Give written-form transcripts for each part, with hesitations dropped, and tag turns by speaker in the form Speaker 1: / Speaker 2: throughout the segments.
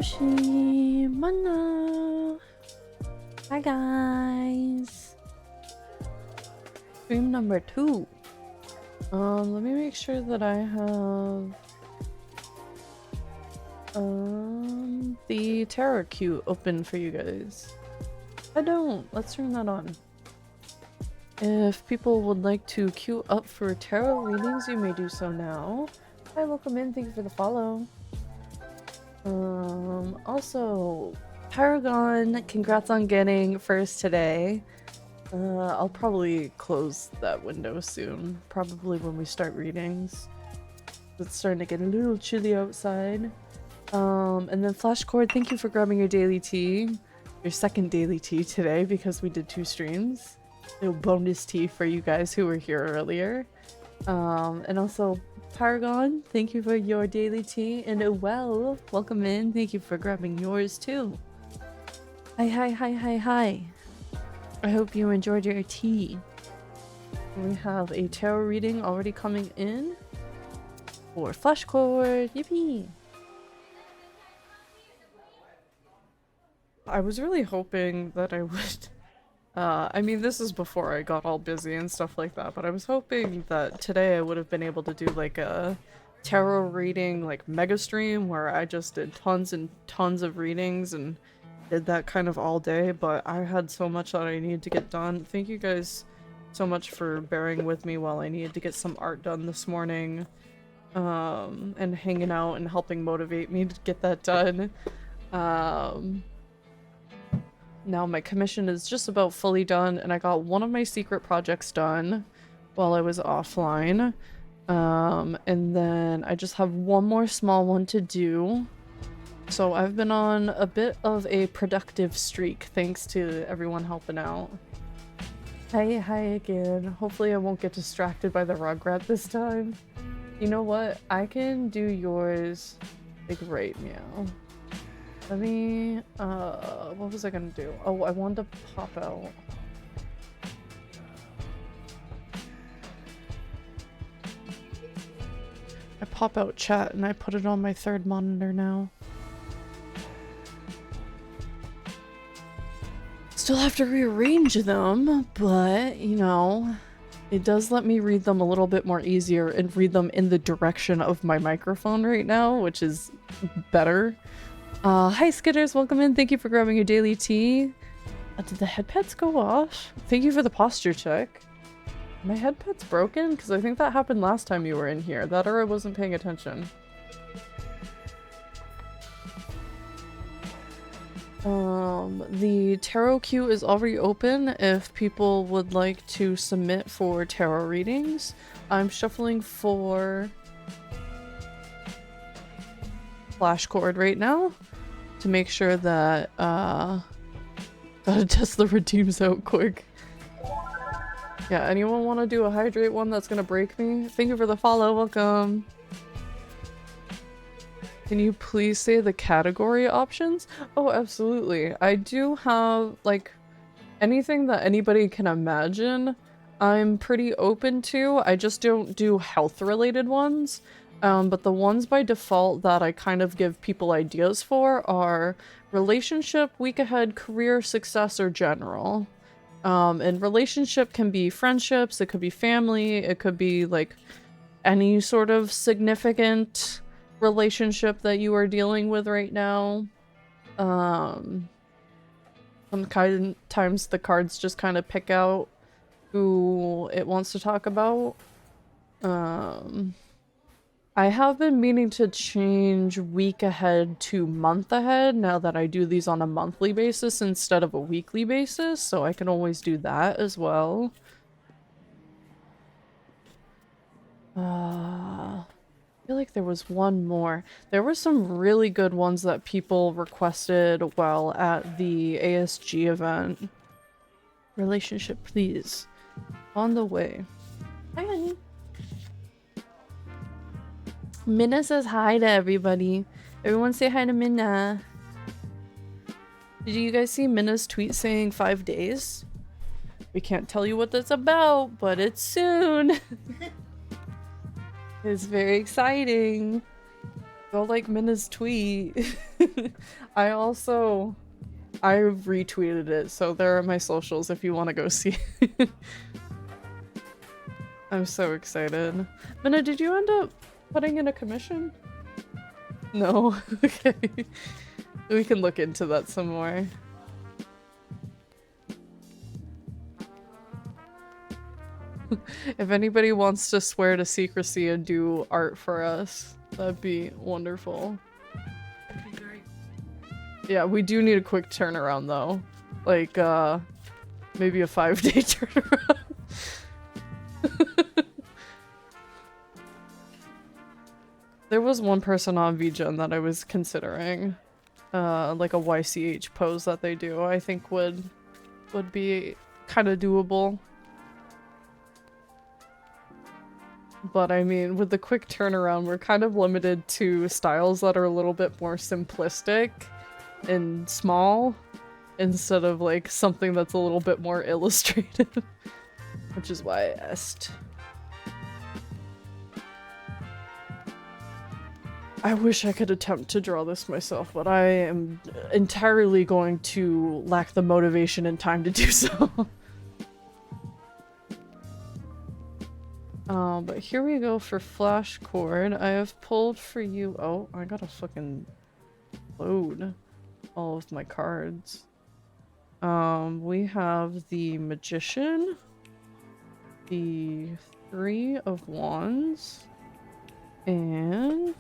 Speaker 1: Yoshi Mana. Hi guys. Stream number 2. Let me make sure that I have the tarot queue open for you guys. I don't. Let's turn that on. If people would like to queue up for tarot readings, you may do so now. Hi, welcome in. Thank you for the follow. Also, Paragon, congrats on getting first today. I'll probably close that window soon. Probably when we start readings. It's starting to get a little chilly outside. And then Flashcord, thank you for grabbing your daily tea. Your second daily tea today because we did 2 streams. No bonus tea for you guys who were here earlier. And also Paragon, thank you for your daily tea. And well, welcome in. Thank you for grabbing yours too. Hi. I hope you enjoyed your tea. We have a tarot reading already coming in for Flashcord. Yippee! I was really hoping that I would... I mean, this is before I got all busy and stuff like that, but I was hoping that today I would have been able to do like a tarot reading like mega stream where I just did tons and tons of readings and did that kind of all day, but I had so much that I needed to get done. Thank you guys so much for bearing with me while I needed to get some art done this morning, and hanging out and helping motivate me to get that done. Now my commission is just about fully done, and I got one of my secret projects done while I was offline. And then I just have one more small one to do. So I've been on a bit of a productive streak thanks to everyone helping out. Hi again. Hopefully I won't get distracted by the Rugrat this time. You know what? I can do yours like right now. Let me, what was I gonna do? Oh, I wanted to pop out. I pop out chat and I put it on my 3rd monitor now. Still have to rearrange them, but, you know, it does let me read them a little bit more easier and read them in the direction of my microphone right now, which is better. Hi Skitters, welcome in. Thank you for grabbing your daily tea. Did the head pets go off? Thank you for the posture check. My head pet's broken? Because I think that happened last time you were in here. That or I wasn't paying attention. The tarot queue is already open if people would like to submit for tarot readings. I'm shuffling for Flashcord right now to make sure that gotta test the redeems out quick. Yeah, anyone want to do a hydrate one that's gonna break me? Thank you for the follow, welcome. Can you please say the category options? Oh, absolutely. I do have like anything that anybody can imagine. I'm pretty open to. I just don't do health related ones. But the ones by default that I kind of give people ideas for are relationship, week ahead, career, success, or general. And relationship can be friendships, it could be family, it could be like any sort of significant relationship that you are dealing with right now. Sometimes the cards just kind of pick out who it wants to talk about. I have been meaning to change week ahead to month ahead now that I do these on a monthly basis instead of a weekly basis, so I can always do that as well. I feel like there was one more. There were some really good ones that people requested while at the ASG event. Relationship, please. On the way. Hi, honey. Minna says hi to everybody. Everyone say hi to Minna. Did you guys see Minna's tweet saying 5 days? We can't tell you what that's about, but it's soon. It's very exciting. Go like Minna's tweet. I retweeted it, so there are my socials if you want to go see it. I'm so excited. Minna, did you end up putting in a commission? No? Okay. We can look into that some more. If anybody wants to swear to secrecy and do art for us, that'd be wonderful.
Speaker 2: That'd be great.
Speaker 1: Yeah, we do need a quick turnaround though. Like, maybe a 5-day turnaround. There was one person on VGen that I was considering. Like a YCH pose that they do, I think would be kind of doable. But I mean, with the quick turnaround, we're kind of limited to styles that are a little bit more simplistic and small, instead of like something that's a little bit more illustrative. Which is why I asked. I wish I could attempt to draw this myself, but I am entirely going to lack the motivation and time to do so. But here we go for flash cord. I have pulled for you. Oh, I gotta fucking load all of my cards. We have the Magician, the Three of Wands, and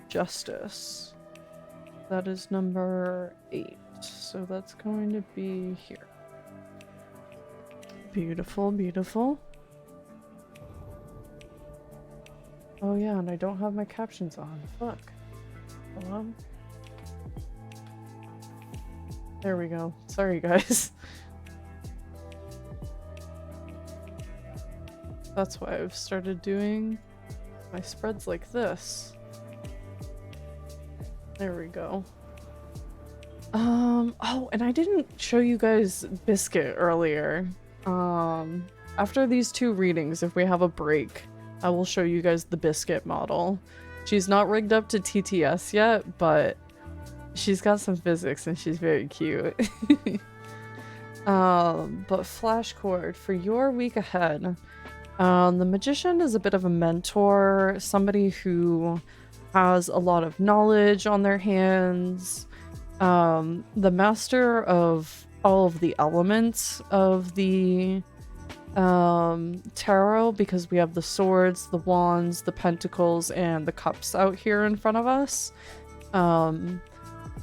Speaker 1: Justice. That is number 8. So that's going to be here. Beautiful, beautiful. Oh yeah, and I don't have my captions on. Fuck. Hello? There we go. Sorry, guys. That's why I've started doing my spreads like this. There we go. Oh, and I didn't show you guys Biscuit earlier. After these 2 readings, if we have a break, I will show you guys the Biscuit model. She's not rigged up to TTS yet, but she's got some physics and she's very cute. But flash cord for your week ahead. The Magician is a bit of a mentor, somebody who has a lot of knowledge on their hands. The master of all of the elements of the tarot, because we have the swords, the wands, the pentacles, and the cups out here in front of us.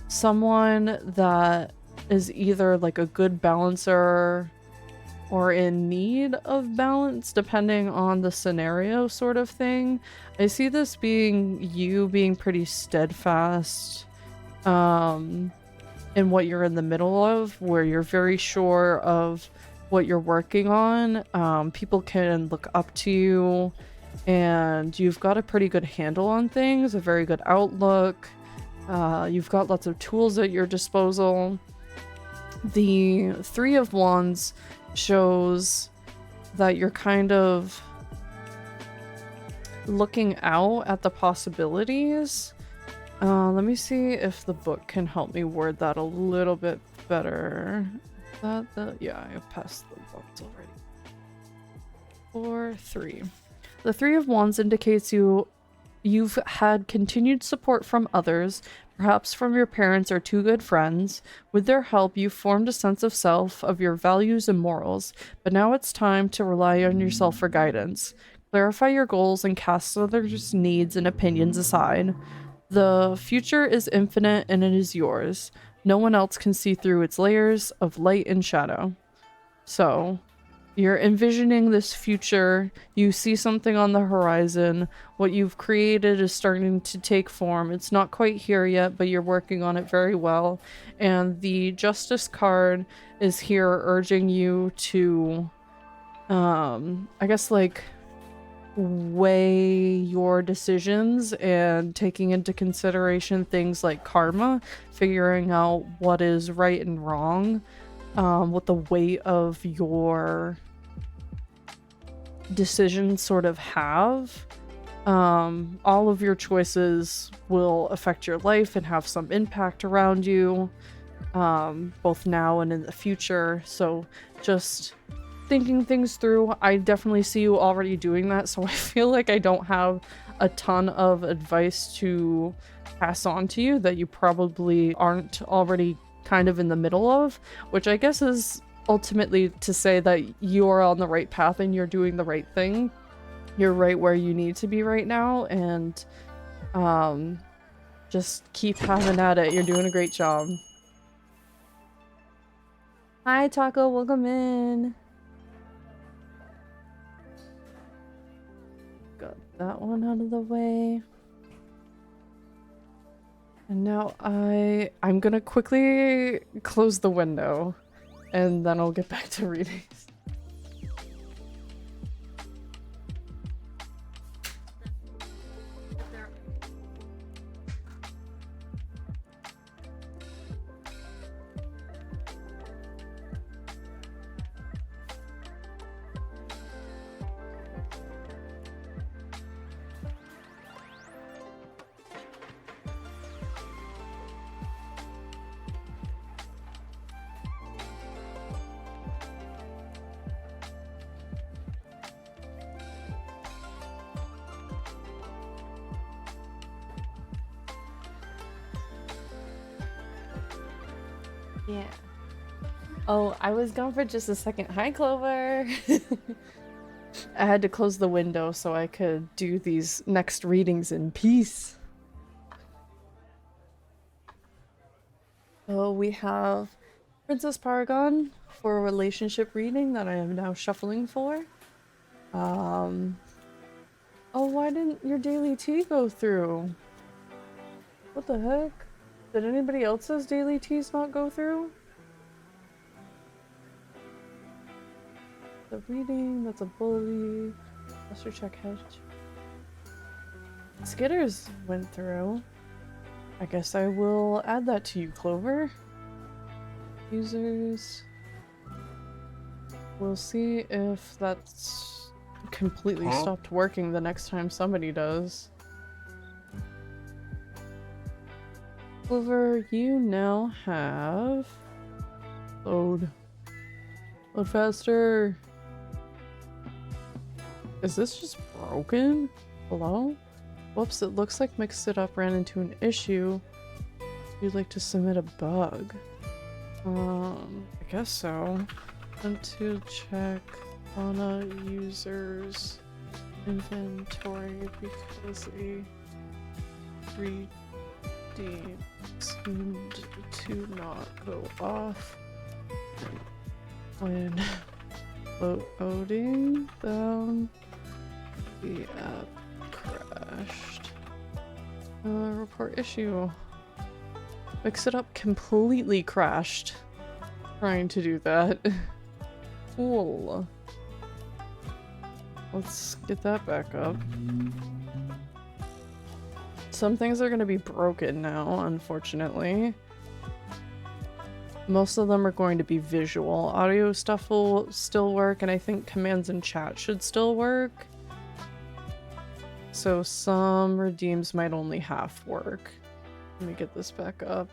Speaker 1: Someone that is either like a good balancer or in need of balance, depending on the scenario, sort of thing. I see this being you being pretty steadfast in what you're in the middle of, where you're very sure of what you're working on. People can look up to you, and you've got a pretty good handle on things, a very good outlook. You've got lots of tools at your disposal. The Three of Wands shows that you're kind of looking out at the possibilities. Let me see if the book can help me word that a little bit better. Yeah, I have passed the wands already. 4, 3. The Three of Wands indicates you've had continued support from others, perhaps from your parents or 2 good friends. With their help, you've formed a sense of self, of your values and morals, but now it's time to rely on yourself for guidance. Clarify your goals and cast others' needs and opinions aside. The future is infinite and it is yours. No one else can see through its layers of light and shadow. So, you're envisioning this future, you see something on the horizon, what you've created is starting to take form. It's not quite here yet, but you're working on it very well. And the Justice card is here urging you to, I guess, like, weigh your decisions and taking into consideration things like karma, figuring out what is right and wrong, what the weight of your decisions sort of have. All of your choices will affect your life and have some impact around you, both now and in the future. So just thinking things through. I definitely see you already doing that, so I feel like I don't have a ton of advice to pass on to you that you probably aren't already kind of in the middle of, which I guess is ultimately to say that you're on the right path and you're doing the right thing. You're right where you need to be right now, and just keep having at it. You're doing a great job. Hi Taco, welcome in. Got that one out of the way. And now I'm gonna quickly close the window, and then I'll get back to readings. Yeah. Oh, I was gone for just a second. Hi, Clover. I had to close the window so I could do these next readings in peace. So we have Princess Paragon for a relationship reading that I am now shuffling for. Oh, why didn't your daily tea go through? What the heck? Did anybody else's daily teas not go through? The reading, that's a bully. Master check hedge. Skitters went through. I guess I will add that to you, Clover. Users. We'll see if that's completely stopped working the next time somebody does. Clover, you now have... Load. Load faster. Is this just broken? Hello? Whoops, it looks like Mix It Up ran into an issue. You'd like to submit a bug. I guess so. Want to check on a user's inventory because a 3D seemed to not go off when loading them. The app crashed. Report issue. Mix It Up completely crashed trying to do that. Cool. Let's get that back up. Some things are gonna be broken now, unfortunately. Most of them are going to be visual. Audio stuff will still work, and I think commands and chat should still work. So some redeems might only half work. Let me get this back up.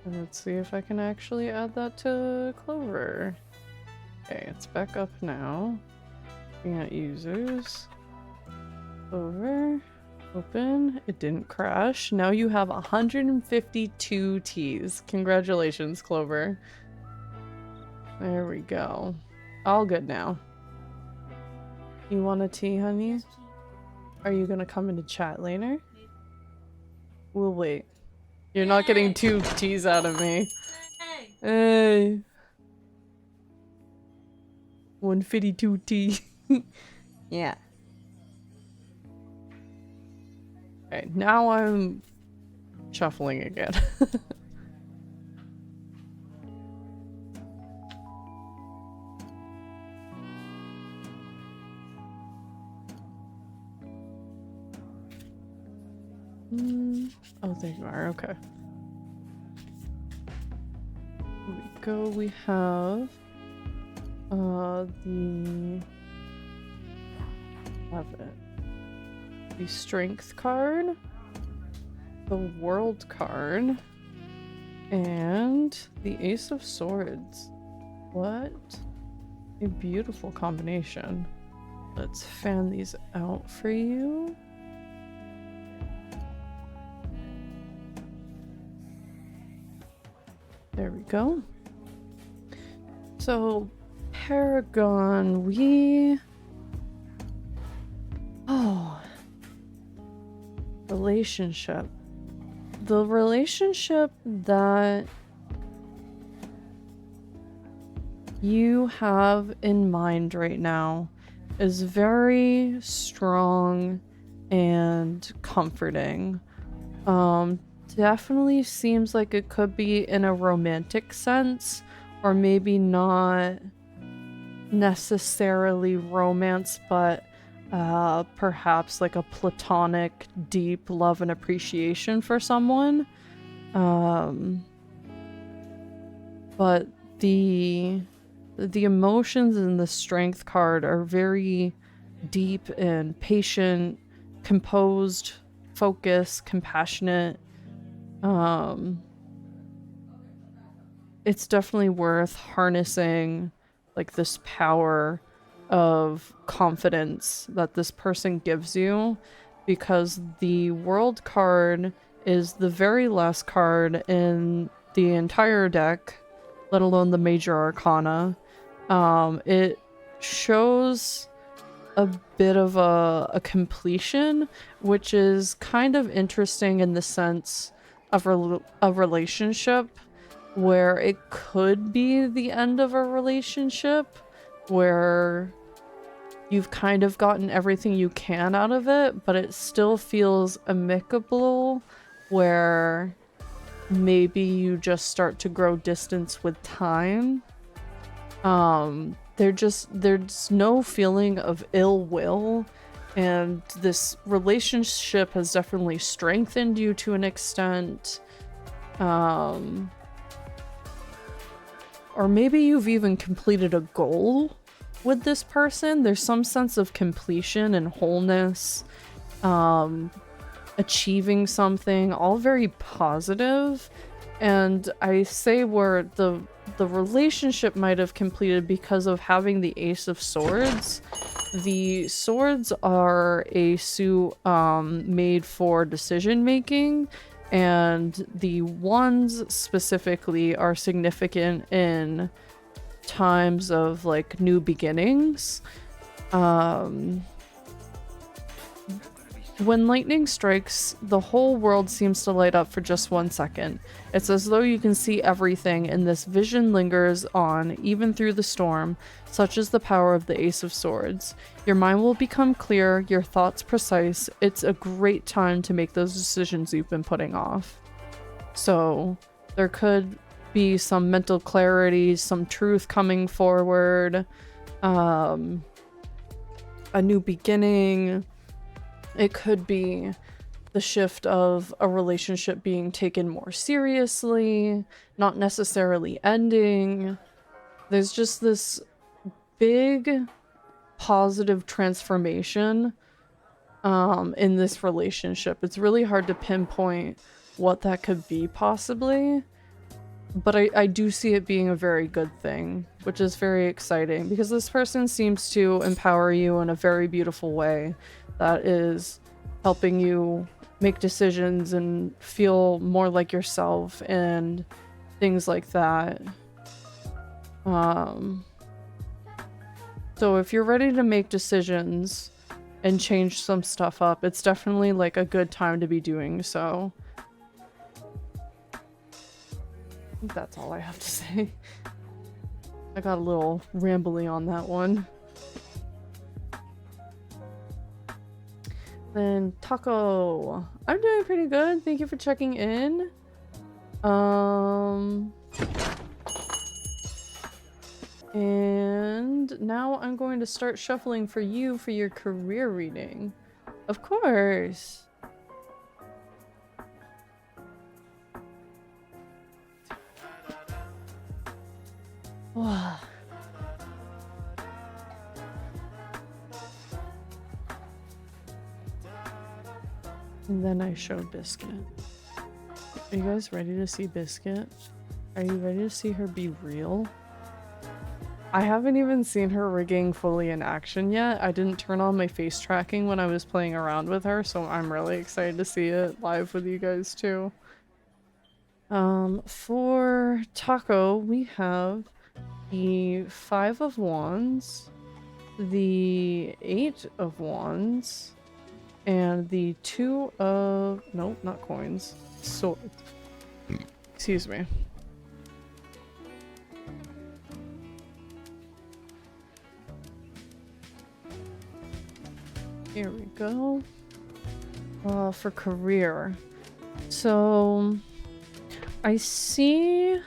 Speaker 1: And let's see if I can actually add that to Clover. Okay, it's back up now. Looking at users. Clover. Open. It didn't crash. Now you have 152 Ts. Congratulations, Clover. There we go. All good now. You want a tea, honey? Are you gonna come into chat later? We'll wait. You're not getting 2 teas out of me. Hey. 152 tea. Yeah. Okay, now I'm shuffling again. Oh, there you are. Okay. Here we go. We have the Have it. The Strength card, the World card, and the Ace of Swords. What a beautiful combination. Let's fan these out for you. There we go. So, Paragon, relationship. The relationship that you have in mind right now is very strong and comforting. Definitely seems like it could be in a romantic sense, or maybe not necessarily romance, but perhaps like a platonic, deep love and appreciation for someone. But the emotions in the Strength card are very deep and patient, composed, focused, compassionate. It's definitely worth harnessing like this power of confidence that this person gives you, because the World card is the very last card in the entire deck, let alone the major arcana. It shows a bit of a completion, which is kind of interesting in the sense of a relationship where it could be the end of a relationship where you've kind of gotten everything you can out of it, but it still feels amicable, where maybe you just start to grow distance with time. There's no feeling of ill will, and this relationship has definitely strengthened you to an extent. Or maybe you've even completed a goal with this person. There's some sense of completion and wholeness, achieving something, all very positive. And I say where the relationship might have completed because of having the Ace of Swords. The swords are a suit made for decision making, and the wands specifically are significant in times of like new beginnings. When lightning strikes, the whole world seems to light up for just 1 second. It's as though you can see everything, and this vision lingers on even through the storm. Such is the power of the Ace of Swords. Your mind will become clear, your thoughts precise. It's a great time to make those decisions you've been putting off. So there could be some mental clarity, some truth coming forward, a new beginning. It could be the shift of a relationship being taken more seriously, not necessarily ending. There's just this big positive transformation in this relationship. It's really hard to pinpoint what that could be possibly, but I do see it being a very good thing, which is very exciting because this person seems to empower you in a very beautiful way that is helping you make decisions and feel more like yourself and things like that. So if you're ready to make decisions and change some stuff up, it's definitely like a good time to be doing so. I think that's all I have to say. I got a little rambly on that one. Then Taco, I'm doing pretty good. Thank you for checking in. And now I'm going to start shuffling for you for your career reading. Of course. Wow. And then I showed Biscuit. Are you guys ready to see Biscuit? Are you ready to see her be real? I haven't even seen her rigging fully in action yet. I didn't turn on my face tracking when I was playing around with her, so I'm really excited to see it live with you guys too. For Taco, we have the 5 of Wands, the 8 of Wands, and the 2 of... Nope, not coins. Swords. Excuse me. Here we go. For career. So... I see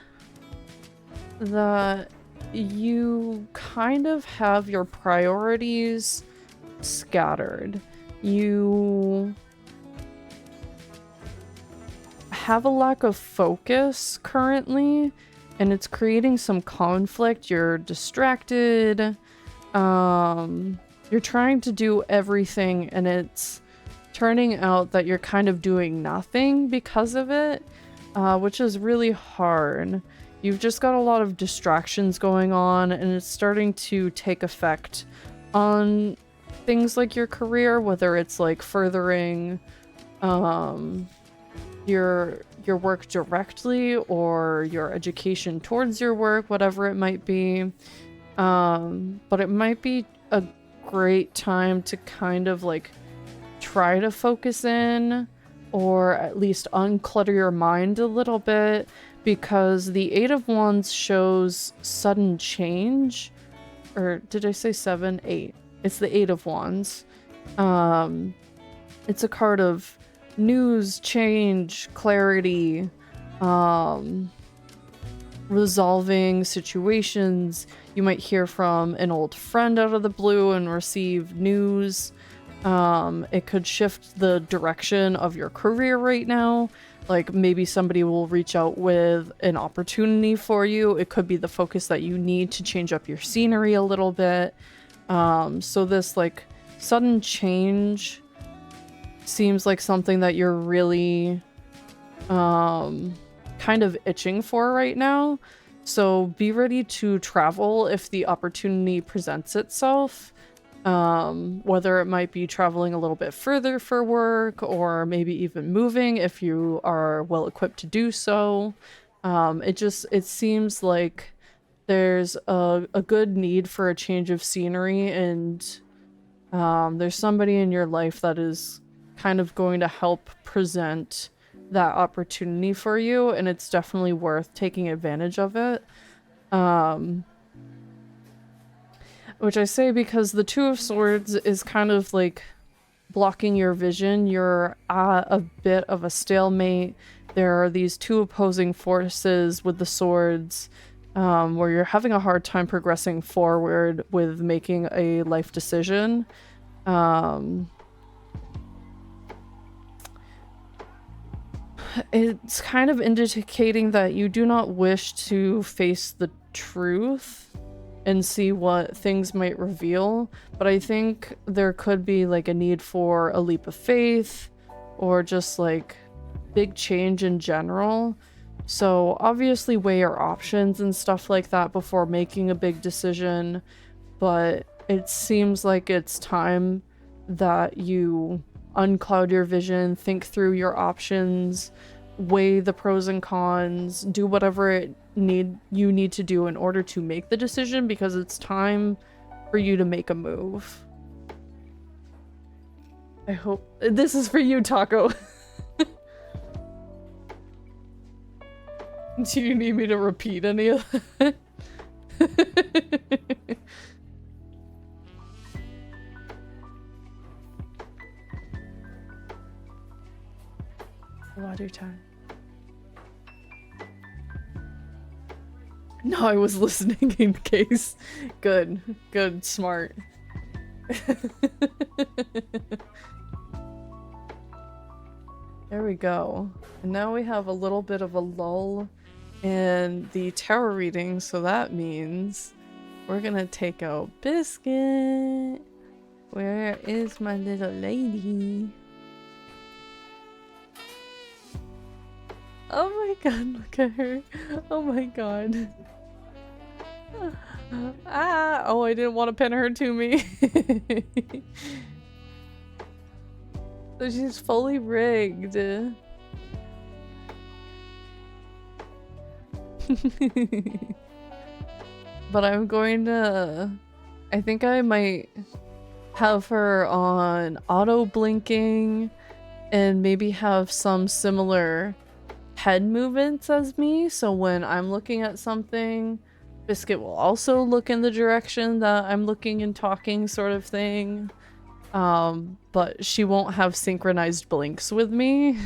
Speaker 1: that you kind of have your priorities scattered. You have a lack of focus currently, and it's creating some conflict. You're distracted. You're trying to do everything, and it's turning out that you're kind of doing nothing because of it. Which is really hard. You've just got a lot of distractions going on, and it's starting to take effect on things like your career, whether it's like furthering your work directly or your education towards your work, whatever it might be. But it might be a great time to kind of like try to focus in, or at least unclutter your mind a little bit, because the 8 of Wands shows sudden change. Or did I say 7? 8. It's the 8 of Wands. It's a card of news, change, clarity, resolving situations. You might hear from an old friend out of the blue and receive news. It could shift the direction of your career right now. Like maybe somebody will reach out with an opportunity for you. It could be the focus that you need to change up your scenery a little bit. So this like sudden change seems like something that you're really kind of itching for right now. So be ready to travel if the opportunity presents itself. Whether it might be traveling a little bit further for work, or maybe even moving if you are well equipped to do so. It seems like there's a good need for a change of scenery, and there's somebody in your life that is kind of going to help present that opportunity for you, and it's definitely worth taking advantage of it. Which I say because the 2 of Swords is kind of like blocking your vision. You're at a bit of a stalemate. There are these 2 opposing forces with the swords, where you're having a hard time progressing forward with making a life decision. It's kind of indicating that you do not wish to face the truth and see what things might reveal, but I think there could be like a need for a leap of faith, or just like big change in general. So obviously weigh your options and stuff like that before making a big decision, but it seems like it's time that you uncloud your vision, think through your options, weigh the pros and cons, do whatever you need to do in order to make the decision, because it's time for you to make a move. I hope this is for you, Taco. Do you need me to repeat any of that? Water time. No, I was listening in case. Good. Good. Smart. There we go. And now we have a little bit of a lull in the tarot reading, so that means we're gonna take out Biscuit. Where is my little lady? Oh my god, look at her. Oh my god. Ah, oh, I didn't want to pin her to me. So she's fully rigged. But I'm going to... I think I might have her on auto blinking and maybe have some similar head movements as me, so when I'm looking at something, Biscuit will also look in the direction that I'm looking and talking, sort of thing. But she won't have synchronized blinks with me.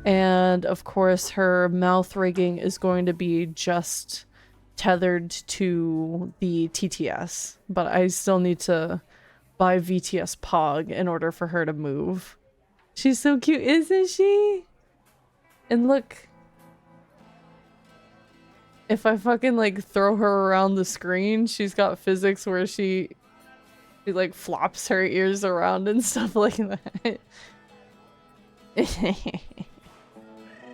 Speaker 1: And of course her mouth rigging is going to be just tethered to the TTS, but I still need to buy VTS Pog in order for her to move. She's so cute, isn't she? And look, if I fucking like throw her around the screen, she's got physics where she like flops her ears around and stuff like that.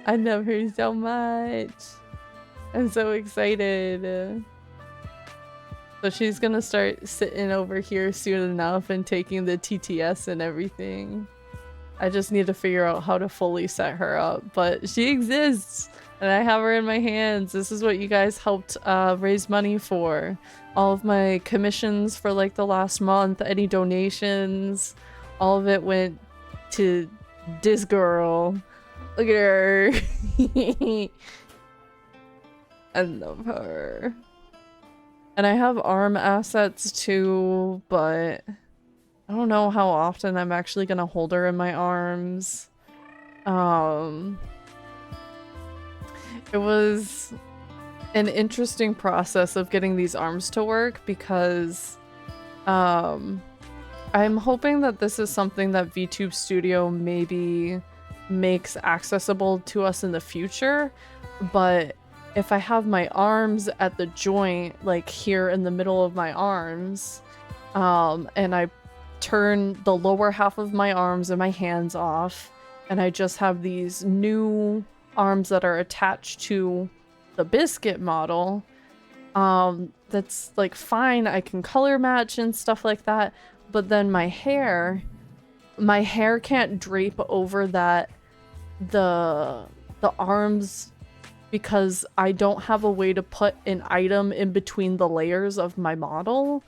Speaker 1: I love her so much. I'm so excited. So she's gonna start sitting over here soon enough and taking the TTS and everything. I just need to figure out how to fully set her up, but she exists and I have her in my hands. This is what you guys helped raise money for. All of my commissions for like the last month, any donations, all of it went to this girl. Look at her. I love her. And I have arm assets too, but I don't know how often I'm actually gonna hold her in my arms. It was an interesting process of getting these arms to work because I'm hoping that this is something that VTube Studio maybe makes accessible to us in the future, but if I have my arms at the joint, like here in the middle of my arms, and I turn the lower half of my arms and my hands off, and I just have these new arms that are attached to the Biscuit model, that's like fine, I can color match and stuff like that, but then my hair can't drape over that, the arms, because I don't have a way to put an item in between the layers of my model.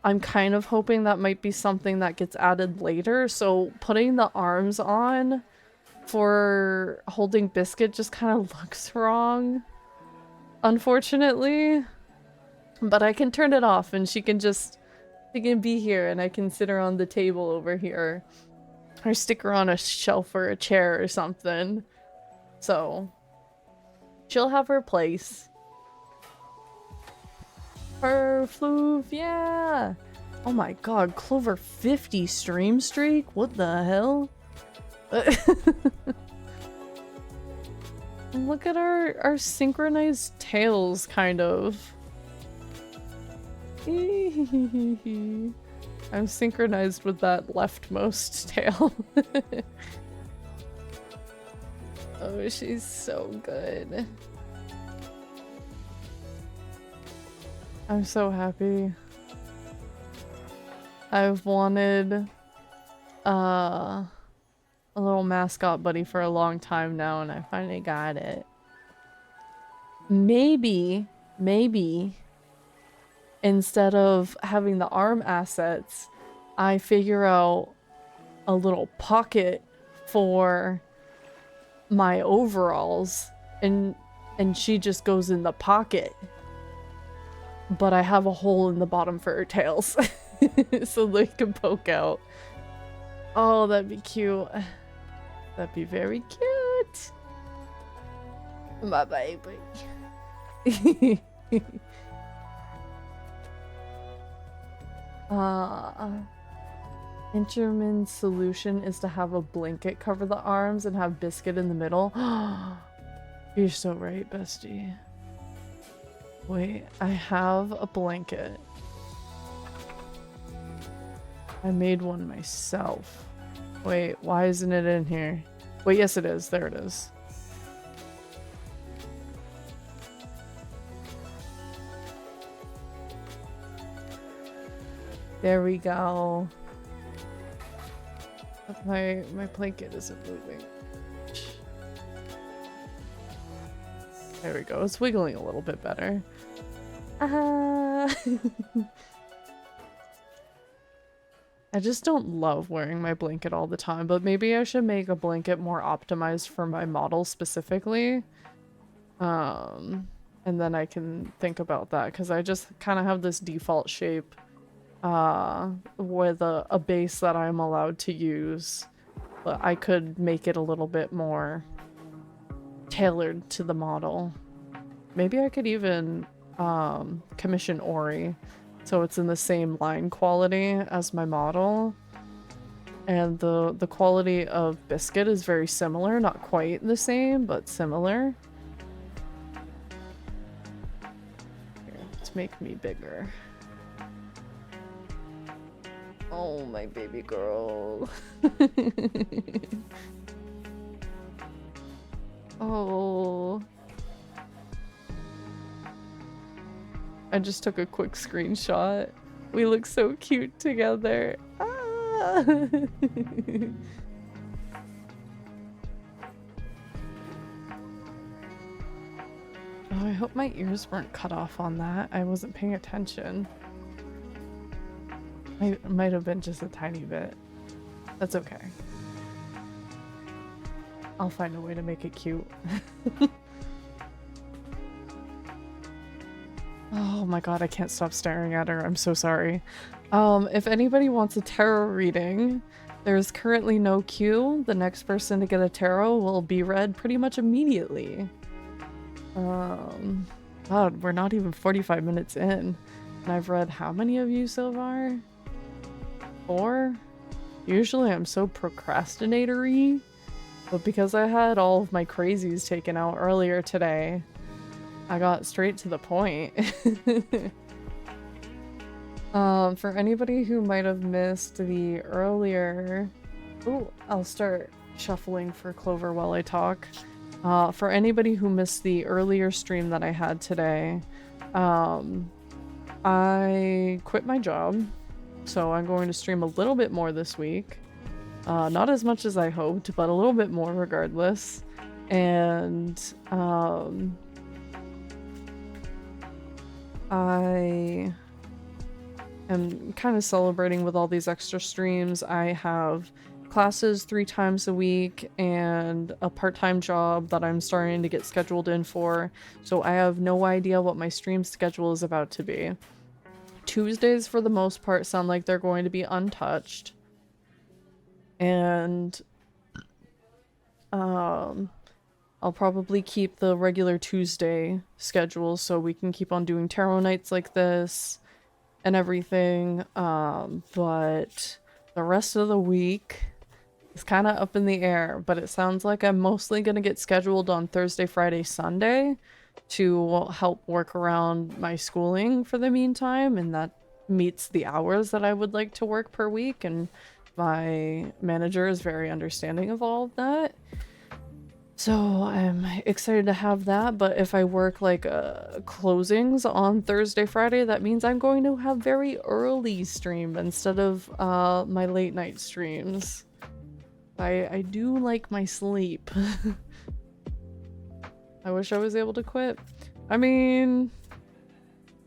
Speaker 1: I'm kind of hoping that might be something that gets added later, so putting the arms on for holding Biscuit just kind of looks wrong, unfortunately. But I can turn it off and she can be here and I can sit her on the table over here. Or stick her on a shelf or a chair or something. So she'll have her place. Her floof, yeah! Oh my god, Clover 50 stream streak? What the hell? Look at our synchronized tails, kind of. I'm synchronized with that leftmost tail. Oh, she's so good. I'm so happy. I've wanted a little mascot buddy for a long time now, and I finally got it. Maybe instead of having the arm assets, I figure out a little pocket for my overalls and she just goes in the pocket. But I have a hole in the bottom for her tails so they can poke out. Oh, that'd be cute. That'd be very cute. My baby. Intermin solution is to have a blanket cover the arms and have Biscuit in the middle. You're so right, bestie. Wait, I have a blanket. I made one myself. Wait, why isn't it in here? Wait, yes it is. There it is. There we go. But my blanket isn't moving. There we go. It's wiggling a little bit better. I just don't love wearing my blanket all the time, but maybe I should make a blanket more optimized for my model specifically. And then I can think about that, because I just kind of have this default shape with a base that I'm allowed to use, but I could make it a little bit more tailored to the model. Maybe I could even commission Ori so it's in the same line quality as my model, and the quality of Biscuit is very similar, not quite the same but similar. Here, let's make me bigger. Oh, my baby girl. Oh. I just took a quick screenshot. We look so cute together. Ah. Oh, I hope my ears weren't cut off on that. I wasn't paying attention. It might have been just a tiny bit. That's okay. I'll find a way to make it cute. Oh my god, I can't stop staring at her. I'm so sorry. If anybody wants a tarot reading, there's currently no queue. The next person to get a tarot will be read pretty much immediately. God, we're not even 45 minutes in. And I've read how many of you so far? 4? Usually I'm so procrastinatory, but because I had all of my crazies taken out earlier today, I got straight to the point. For anybody who might have missed the earlier... Oh, I'll start shuffling for Clover while I talk. For anybody who missed the earlier stream that I had today, I quit my job, so I'm going to stream a little bit more this week. Not as much as I hoped, but a little bit more regardless. And I am kind of celebrating with all these extra streams. I have classes 3 times a week and a part-time job that I'm starting to get scheduled in for, so I have no idea what my stream schedule is about to be. Tuesdays, for the most part, sound like they're going to be untouched. And I'll probably keep the regular Tuesday schedule so we can keep on doing tarot nights like this and everything. But the rest of the week is kind of up in the air, but it sounds like I'm mostly going to get scheduled on Thursday, Friday, Sunday to help work around my schooling for the meantime, and that meets the hours that I would like to work per week, and my manager is very understanding of all of that. So I'm excited to have that, but if I work like closings on Thursday, Friday, that means I'm going to have very early stream instead of my late night streams. I do like my sleep. I wish I was able to quit. I mean,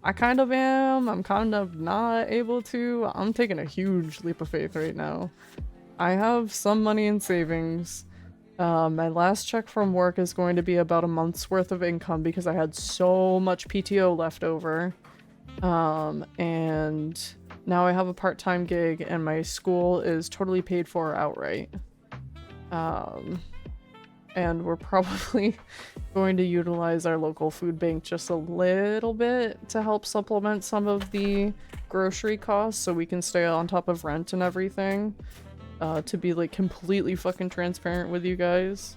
Speaker 1: I kind of am. I'm kind of not able to. I'm taking a huge leap of faith right now. I have some money in savings. My last check from work is going to be about a month's worth of income because I had so much PTO left over. And now I have a part-time gig and my school is totally paid for outright. And we're probably going to utilize our local food bank just a little bit to help supplement some of the grocery costs so we can stay on top of rent and everything. To be like completely fucking transparent with you guys.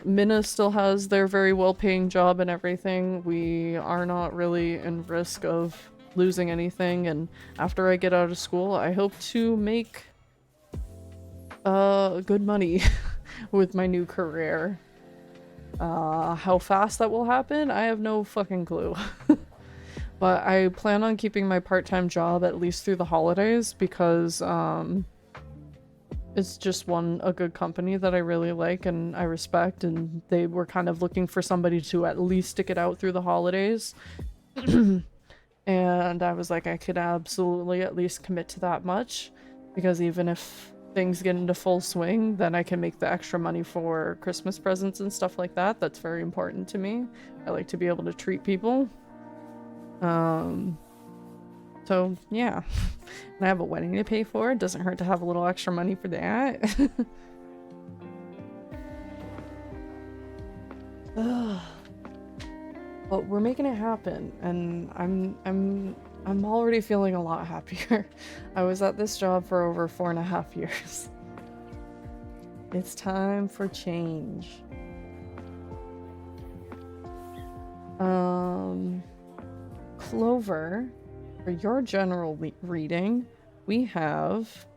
Speaker 1: Minna still has their very well-paying job and everything. We are not really in risk of losing anything, and after I get out of school, I hope to make good money with my new career. How fast that will happen, I have no fucking clue. But I plan on keeping my part-time job at least through the holidays because it's just a good company that I really like and I respect, and they were kind of looking for somebody to at least stick it out through the holidays. And I was like, I could absolutely at least commit to that much, because even if things get into full swing, then I can make the extra money for Christmas presents and stuff like that. That's very important to me. I like to be able to treat people. So yeah. And I have a wedding to pay for. It doesn't hurt to have a little extra money for that. Ugh. But we're making it happen, and I'm already feeling a lot happier. I was at this job for over 4.5 years. It's time for change. Clover, for your general reading, we have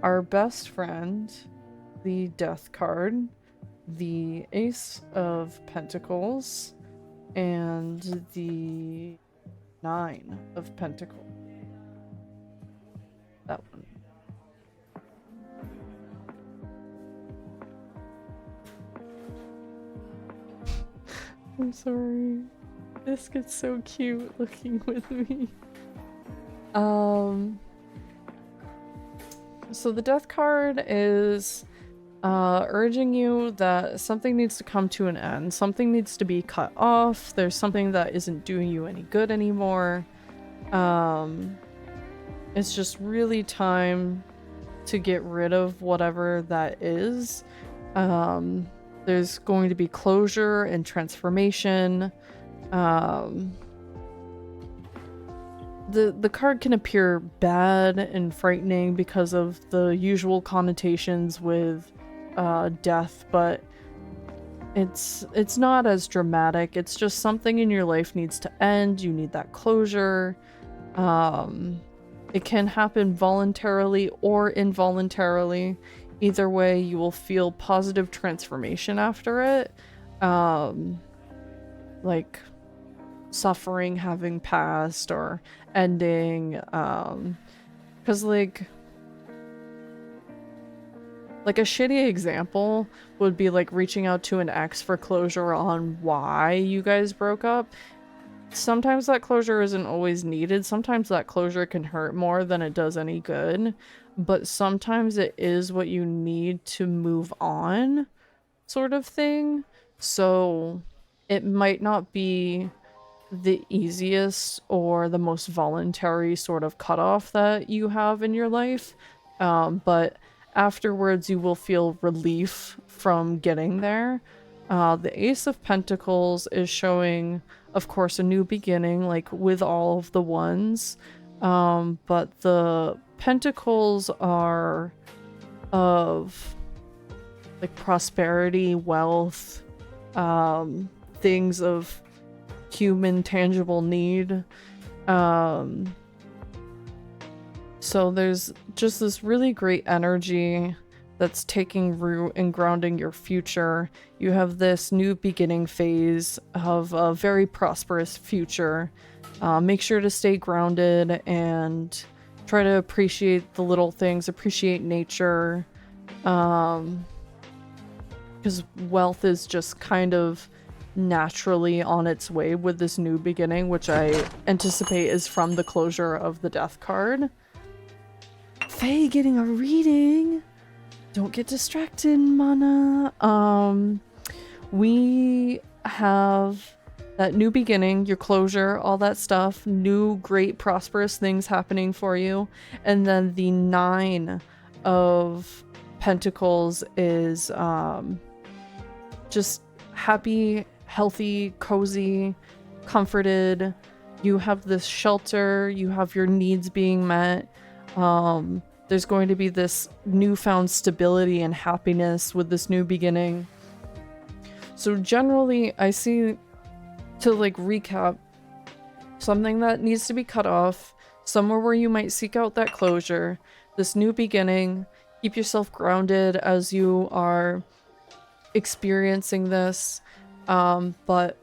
Speaker 1: our best friend, the Death card, the Ace of Pentacles, and the 9 of Pentacles. That one. I'm sorry. Biscuit's so cute looking with me. So the Death card is urging you that something needs to come to an end. Something needs to be cut off. There's something that isn't doing you any good anymore. It's just really time to get rid of whatever that is. There's going to be closure and transformation. The card can appear bad and frightening because of the usual connotations with death, but it's not as dramatic. It's just something in your life needs to end. You need that closure. It can happen voluntarily or involuntarily. Either way, you will feel positive transformation after it. Like suffering having passed or ending. Because like a shitty example would be like reaching out to an ex for closure on why you guys broke up. Sometimes that closure isn't always needed. Sometimes that closure can hurt more than it does any good. But sometimes it is what you need to move on, sort of thing. So it might not be the easiest or the most voluntary sort of cutoff that you have in your life. But afterwards you will feel relief from getting there. The Ace of Pentacles is showing, of course, a new beginning, like with all of the ones. But the Pentacles are of like prosperity, wealth, things of human tangible need. So there's just this really great energy that's taking root and grounding your future. You have this new beginning phase of a very prosperous future. Make sure to stay grounded and try to appreciate the little things, appreciate nature. Because wealth is just kind of naturally on its way with this new beginning, which I anticipate is from the closure of the Death card. Faye getting a reading! Don't get distracted, Mana. We have that new beginning, your closure, all that stuff, new great prosperous things happening for you. And then the 9 of Pentacles is just happy, healthy, cozy, comforted. You have this shelter, you have your needs being met. There's going to be this newfound stability and happiness with this new beginning. So generally, I see, to like recap, something that needs to be cut off, somewhere where you might seek out that closure, this new beginning. Keep yourself grounded as you are experiencing this, but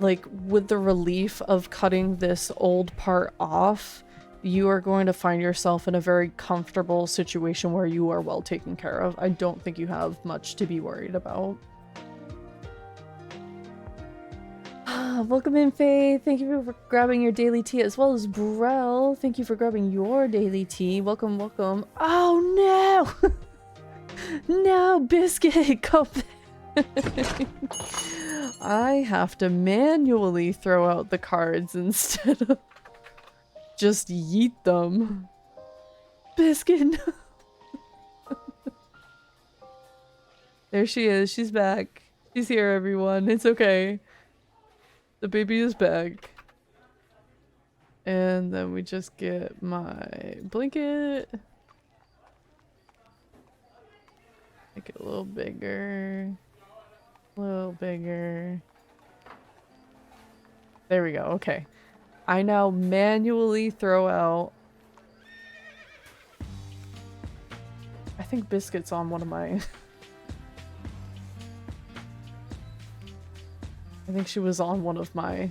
Speaker 1: like with the relief of cutting this old part off, you are going to find yourself in a very comfortable situation where you are well taken care of. I don't think you have much to be worried about. Welcome in, Faye. Thank you for grabbing your daily tea, as well as Brell. Thank you for grabbing your daily tea. Welcome, welcome. Oh no! No, Biscuit, come back. I have to manually throw out the cards instead of just yeet them. Biscuit, no. There she is. She's back. She's here, everyone. It's okay. The baby is back. And then we just get my blanket. Make it a little bigger. A little bigger. There we go. Okay. I now manually throw out... I think Biscuit's on one of my... I think she was on one of my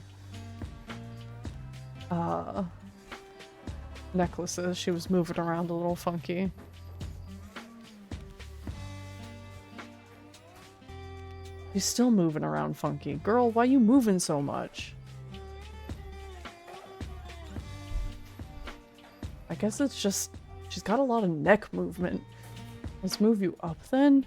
Speaker 1: necklaces. She was moving around a little funky. She's still moving around funky. Girl, why you moving so much? I guess it's just she's got a lot of neck movement. Let's move you up then.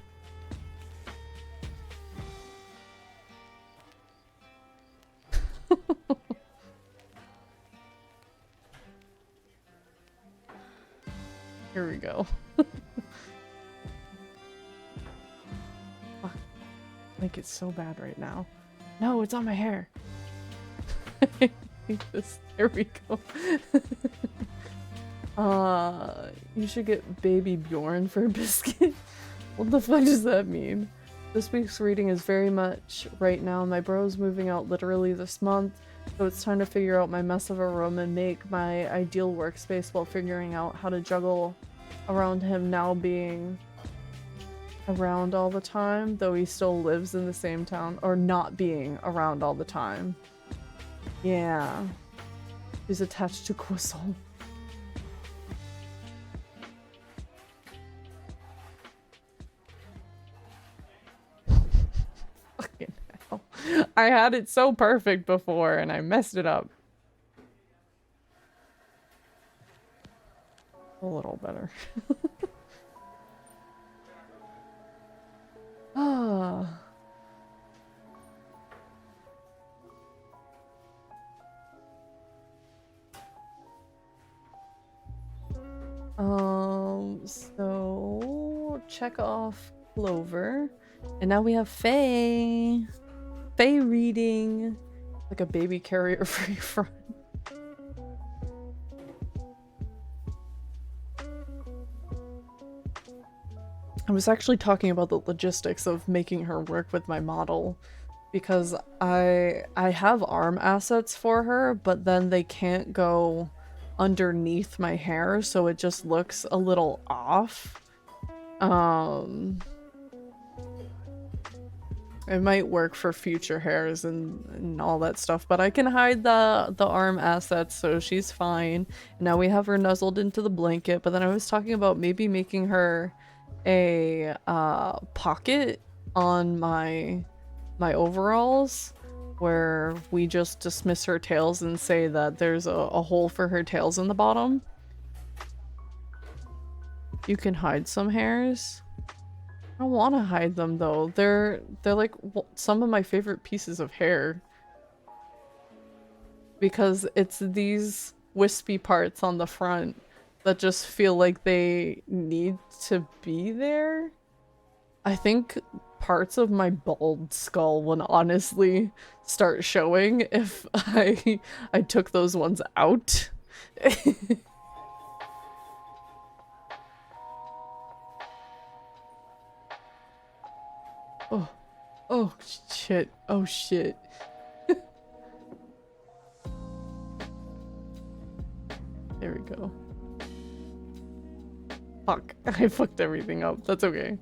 Speaker 1: Here we go. Like it's so bad right now. No, it's on my hair. I hate this. There we go. You should get baby Bjorn for a Biscuit. What the fuck does that mean? This week's reading is very much right now. My bro's moving out literally this month, so it's time to figure out my mess of a room and make my ideal workspace while figuring out how to juggle around him now being around all the time, though he still lives in the same town, or not being around all the time. Yeah. He's attached to Croissant. Fucking hell. I had it so perfect before and I messed it up. A little better. Ah. So check off Clover. And now we have Faye. Faye reading. Like a baby carrier for your friend. I was actually talking about the logistics of making her work with my model because I have arm assets for her, but then they can't go underneath my hair, so it just looks a little off. It might work for future hairs and all that stuff, but I can hide the arm assets, so she's fine. Now we have her nuzzled into the blanket, but then I was talking about maybe making her a pocket on my overalls where we just dismiss her tails and say that there's a hole for her tails in the bottom. You can hide some hairs. I don't want to hide them though. They're like some of my favorite pieces of hair because it's these wispy parts on the front that just feel like they need to be there. I think parts of my bald skull would honestly start showing if I took those ones out. Oh shit. Oh shit. There we go. Fuck. I fucked everything up. That's okay.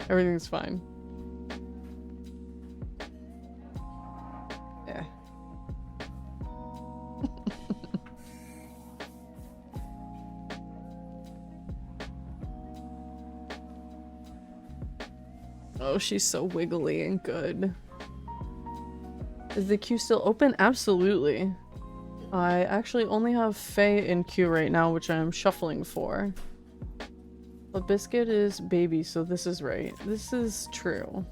Speaker 1: Everything's fine. Yeah. Oh, she's so wiggly and good. Is the queue still open? Absolutely. I actually only have Faye in queue right now, which I'm shuffling for. But Biscuit is baby, so this is right. This is true.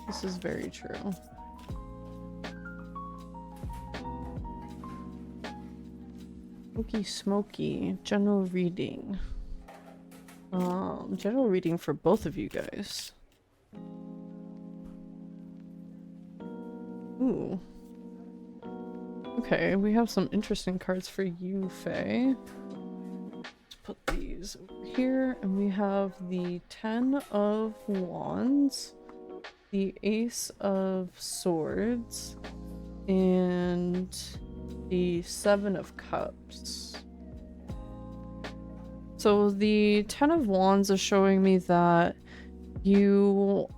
Speaker 1: This is very true. Smoky Smoky. General reading. General reading for both of you guys. Ooh. Okay, we have some interesting cards for you, Faye. Let's put these over here, and we have the 10 of Wands, the Ace of Swords, and the 7 of Cups. So the 10 of Wands is showing me that you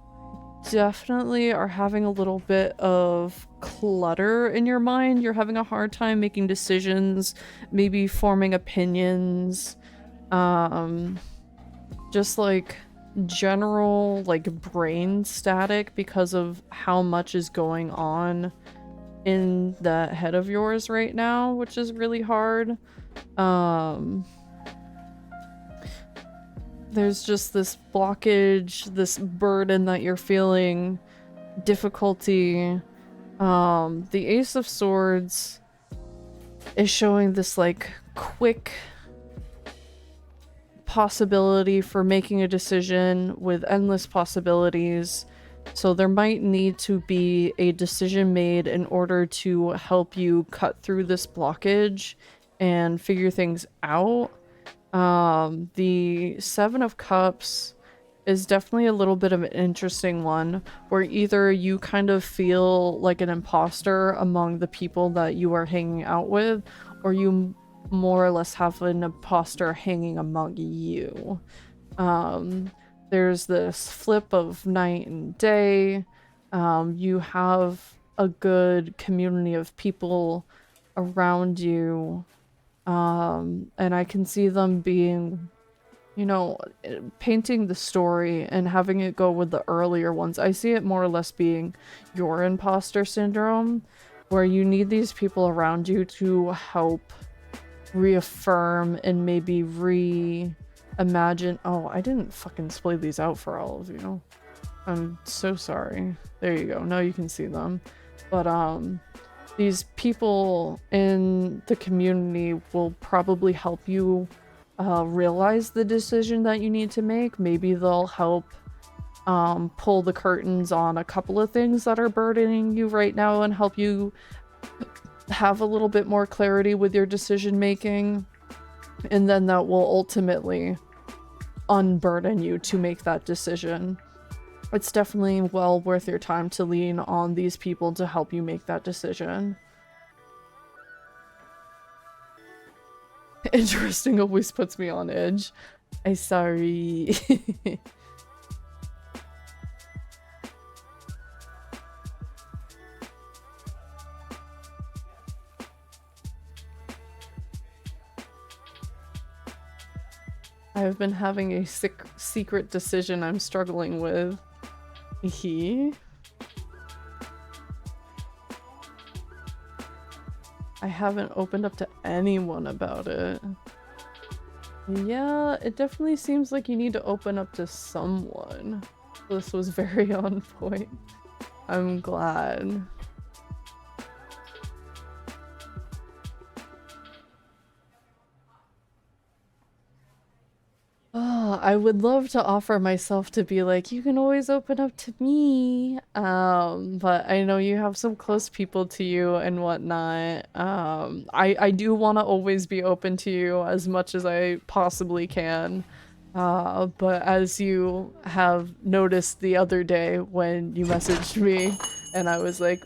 Speaker 1: definitely are having a little bit of clutter in your mind. You're having a hard time making decisions, maybe forming opinions, just like general like brain static because of how much is going on in that head of yours right now, which is really hard. There's just this blockage, this burden that you're feeling, difficulty. The Ace of Swords is showing this like quick possibility for making a decision with endless possibilities. So there might need to be a decision made in order to help you cut through this blockage and figure things out. The 7 of Cups is definitely a little bit of an interesting one, where either you kind of feel like an imposter among the people that you are hanging out with, or you more or less have an imposter hanging among you. There's this flip of night and day. You have a good community of people around you. And I can see them being, you know, painting the story and having it go with the earlier ones. I see it more or less being your imposter syndrome, where you need these people around you to help reaffirm and maybe reimagine. Oh, I didn't fucking splay these out for all of you. I'm so sorry. There you go. Now you can see them. But, these people in the community will probably help you realize the decision that you need to make. Maybe they'll help pull the curtains on a couple of things that are burdening you right now and help you have a little bit more clarity with your decision making. And then that will ultimately unburden you to make that decision. It's definitely well worth your time to lean on these people to help you make that decision. Interesting always puts me on edge. I'm sorry. I've been having a secret decision I'm struggling with. I haven't opened up to anyone about it. Yeah, it definitely seems like you need to open up to someone. This was very on point. I'm glad. Oh, I would love to offer myself to be like, you can always open up to me. But I know you have some close people to you and whatnot. I do want to always be open to you as much as I possibly can. But as you have noticed the other day when you messaged me and I was like,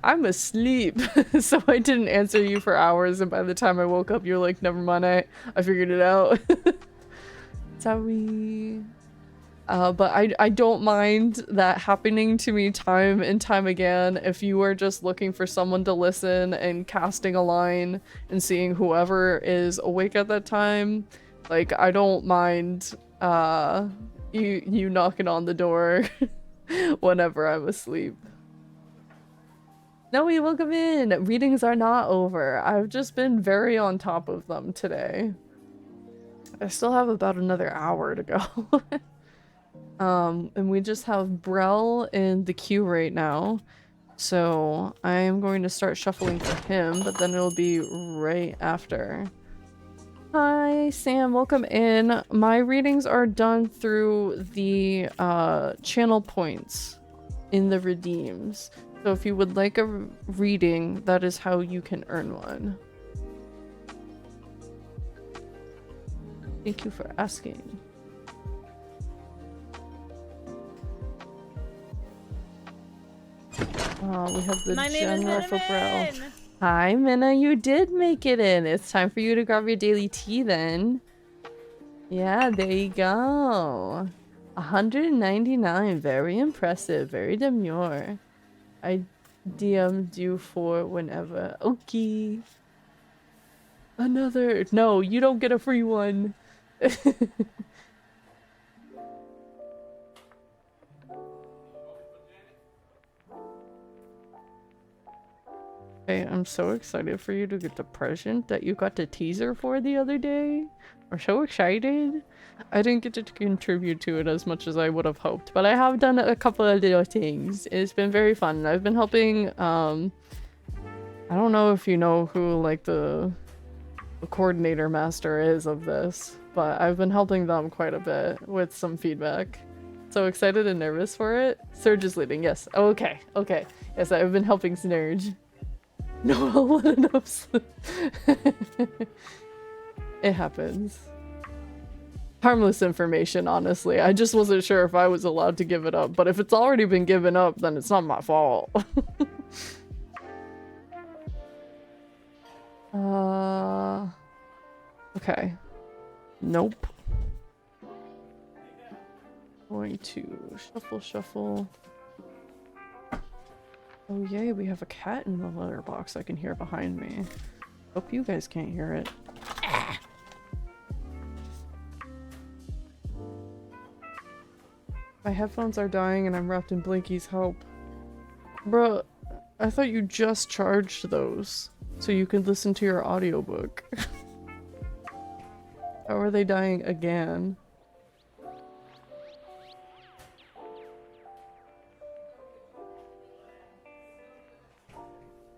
Speaker 1: I'm asleep, so I didn't answer you for hours, and by the time I woke up, you're like, never mind, I figured it out. Sorry. But I don't mind that happening to me time and time again. If you are just looking for someone to listen and casting a line and seeing whoever is awake at that time, like, I don't mind uh, you knocking on the door whenever I'm asleep. No, welcome in! Readings are not over. I've just been very on top of them today. I still have about another hour to go. And we just have Brell in the queue right now. So I am going to start shuffling for him, but then it'll be right after. Hi, Sam. Welcome in. My readings are done through the channel points in the redeems. So if you would like a reading, that is how you can earn one. Thank you for asking. We have the general for Brell. Hi, Minna. You did make it in. It's time for you to grab your daily tea then. Yeah, there you go. 199. Very impressive. Very demure. I DM'd you for whenever. Okay. Another. No, you don't get a free one. Hey, I'm so excited for you to get the present that you got the teaser for the other day. I'm so excited. I didn't get to contribute to it as much as I would have hoped, but I have done a couple of little things. It's been very fun. I've been helping, I don't know if you know who, like, the coordinator master is of this, but I've been helping them quite a bit with some feedback. So excited and nervous for it. Surge is leading, yes. Okay, okay. Yes, I've been helping Surge. No, I'll let enough slip. It happens. Harmless information, honestly. I just wasn't sure if I was allowed to give it up, but if it's already been given up, then it's not my fault. Okay. Nope. Going to shuffle. Oh yay, we have a cat in the letterbox I can hear behind me. Hope you guys can't hear it. My headphones are dying and I'm wrapped in Blinky's help. Bruh, I thought you just charged those so you could listen to your audiobook. How are they dying again?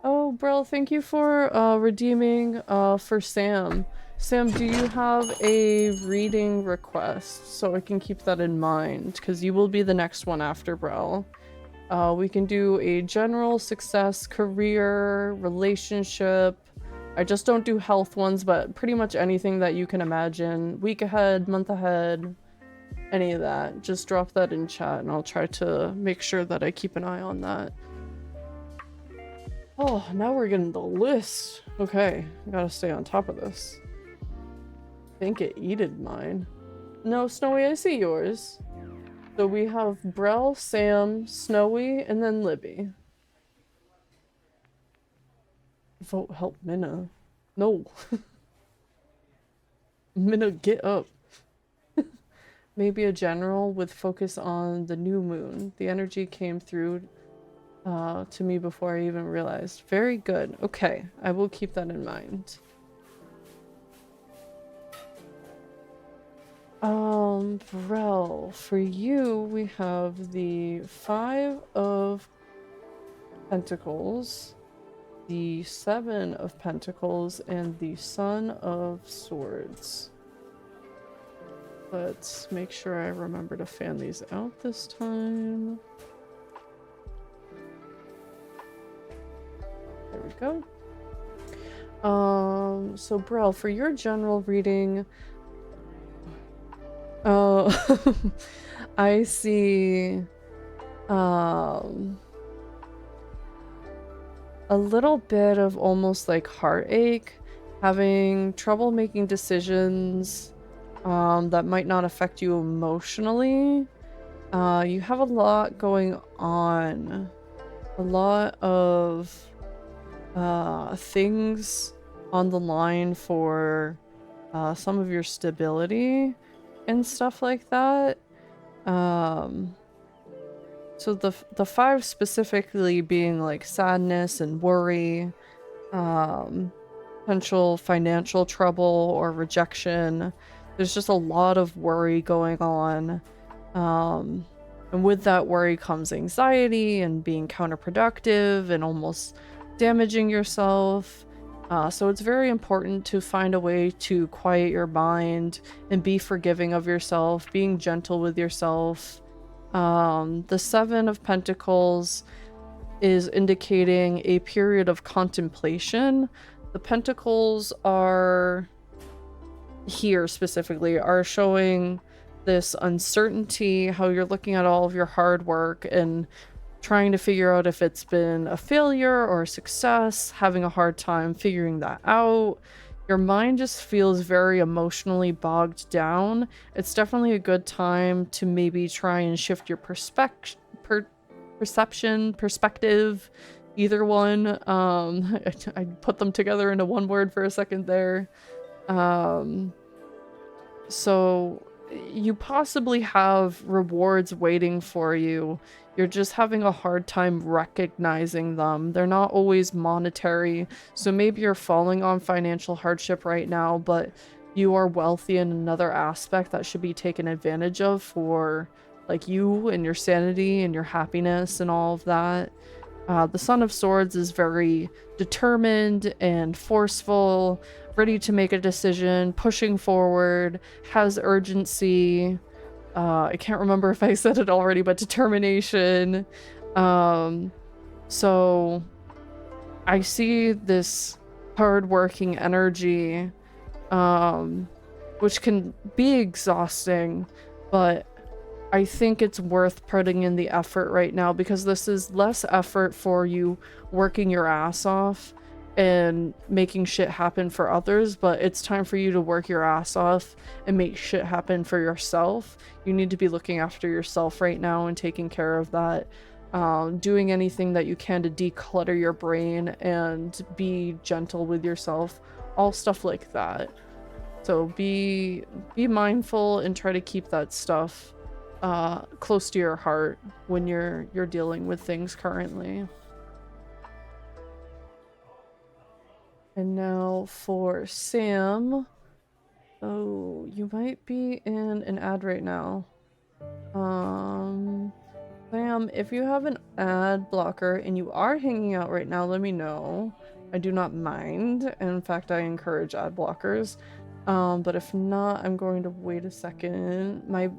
Speaker 1: Oh, Brill, thank you for redeeming for Sam. Sam, do you have a reading request so I can keep that in mind? Because you will be the next one after Brill. We can do a general success, career, relationship. I just don't do health ones, but pretty much anything that you can imagine. Week ahead, month ahead, any of that. Just drop that in chat and I'll try to make sure that I keep an eye on that. Oh, now we're getting the list. Okay, I gotta stay on top of this. I think it eated mine. No, Snowy, I see yours. So we have Brell, Sam, Snowy, and then Libby. Vote help Minna. No. Minna, get up. Maybe a general with focus on the new moon. The energy came through to me before I even realized. Very good. Okay, I will keep that in mind. Brell, for you, we have the 5 of Pentacles, the 7 of Pentacles, and the Son of Swords. Let's make sure I remember to fan these out this time. There we go. So Brell, for your general reading, I see, a little bit of almost like heartache, having trouble making decisions, that might not affect you emotionally. You have a lot going on. A lot of, things on the line for, some of your stability. and stuff like that. So the five specifically being like sadness and worry, potential financial trouble or rejection. There's just a lot of worry going on. And with that worry comes anxiety and being counterproductive and almost damaging yourself. So it's very important to find a way to quiet your mind and be forgiving of yourself, being gentle with yourself. The Seven of Pentacles is indicating a period of contemplation. The Pentacles are here specifically are showing this uncertainty, how you're looking at all of your hard work and trying to figure out if it's been a failure or a success, having a hard time figuring that out. Your mind just feels very emotionally bogged down. It's definitely a good time to maybe try and shift your perception, perspective, either one. I put them together into one word for a second there. So you possibly have rewards waiting for you. You're just having a hard time recognizing them. They're not always monetary. So maybe you're falling on financial hardship right now, but you are wealthy in another aspect that should be taken advantage of for like you and your sanity and your happiness and all of that. The Son of Swords is very determined and forceful, ready to make a decision, pushing forward, has urgency. I can't remember if I said it already, but determination. So I see this hard-working energy, which can be exhausting, but I think it's worth putting in the effort right now because this is less effort for you working your ass off and making shit happen for others, but it's time for you to work your ass off and make shit happen for yourself. You need to be looking after yourself right now and taking care of that. Doing anything that you can to declutter your brain and be gentle with yourself. All stuff like that. So be mindful and try to keep that stuff close to your heart when you're dealing with things currently. And now for Sam. Oh, you might be in an ad right now. Sam, if you have an ad blocker and you are hanging out right now, let me know. I do not mind. In fact, I encourage ad blockers. But if not, I'm going to wait a second. My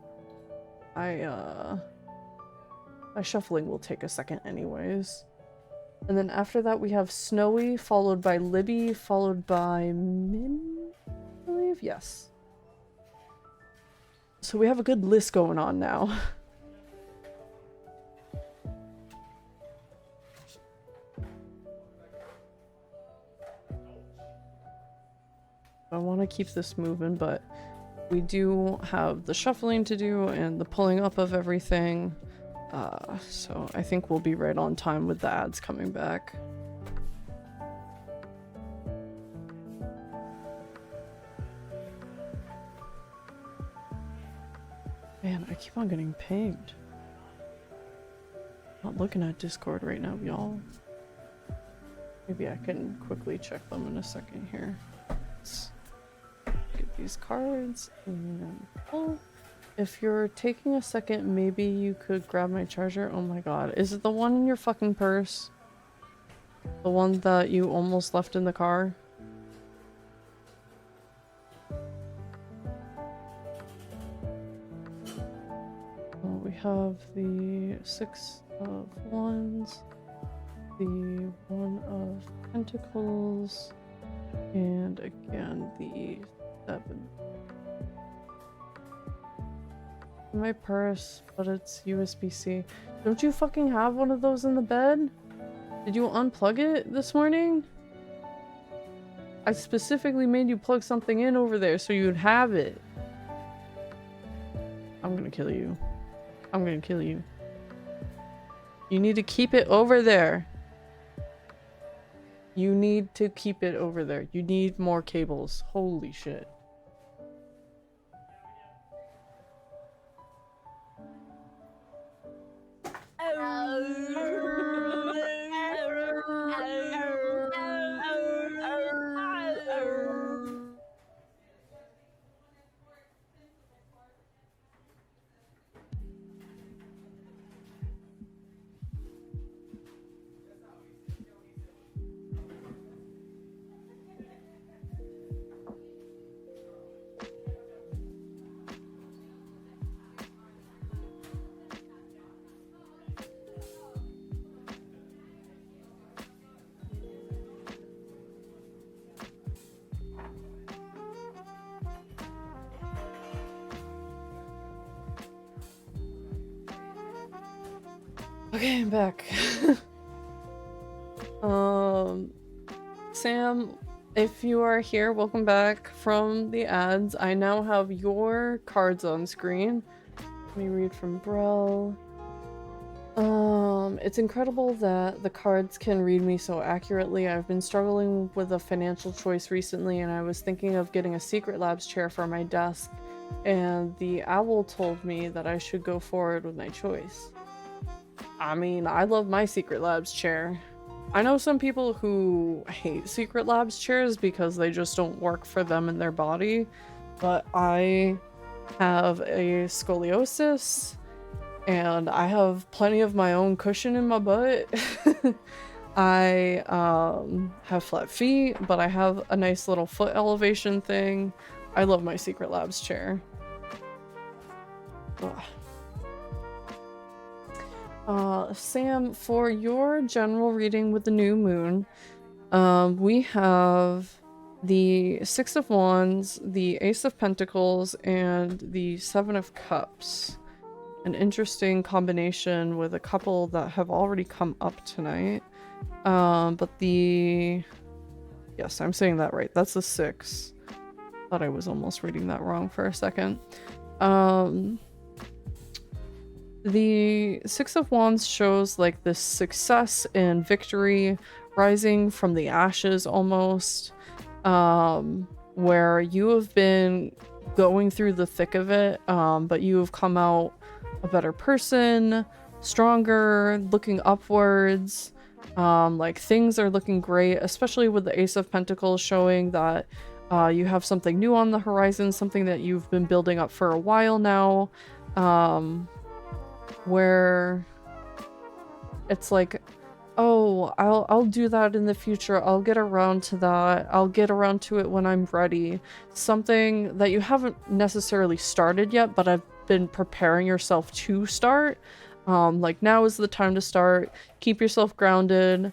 Speaker 1: shuffling will take a second anyways. And then after that we have Snowy, followed by Libby, followed by Min, I believe? Yes. So we have a good list going on now. I want to keep this moving, but we do have the shuffling to do and the pulling up of everything. So I think we'll be right on time with the ads coming back. Man, I keep on getting pinged. Not looking at Discord right now, y'all. Maybe I can quickly check them in a second here. Let's get these cards and pull. If you're taking a second, maybe you could grab my charger. Oh my god. Is it the one in your fucking purse? The one that you almost left in the car? Well, we have the Six of Wands, the One of Pentacles, and again the Seven. My purse, but it's USB-C. Don't you fucking have one of those in the bed? Did you unplug it this morning? I specifically made you plug something in over there so you'd have it. I'm gonna kill you. I'm gonna kill you. You need to keep it over there. You need to keep it over there. You need more cables. Holy shit. Okay, I'm back. Sam, if you are here, welcome back from the ads. I now have your cards on screen. Let me read from Brell. It's incredible that the cards can read me so accurately. I've been struggling with a financial choice recently, and I was thinking of getting a Secret Labs chair for my desk, and the owl told me that I should go forward with my choice. I mean, I love my Secret Labs chair. I know some people who hate Secret Labs chairs because they just don't work for them and their body, but I have a scoliosis, and I have plenty of my own cushion in my butt. I have flat feet, but I have a nice little foot elevation thing. I love my Secret Labs chair. Sam, for your general reading with the new moon, we have the Six of Wands, the Ace of Pentacles, and the Seven of Cups. An interesting combination with a couple that have already come up tonight. But the... Yes, I'm saying that right. That's the 6. Thought I was almost reading that wrong for a second. The Six of Wands shows like this success and victory rising from the ashes almost, where you have been going through the thick of it, but you have come out a better person, stronger, looking upwards. Like things are looking great, especially with the Ace of Pentacles showing that you have something new on the horizon, something that you've been building up for a while now, where it's like, oh, I'll do that in the future. I'll get around to that. I'll get around to it when I'm ready. Something that you haven't necessarily started yet, but I've been preparing yourself to start. Like now is the time to start. Keep yourself grounded.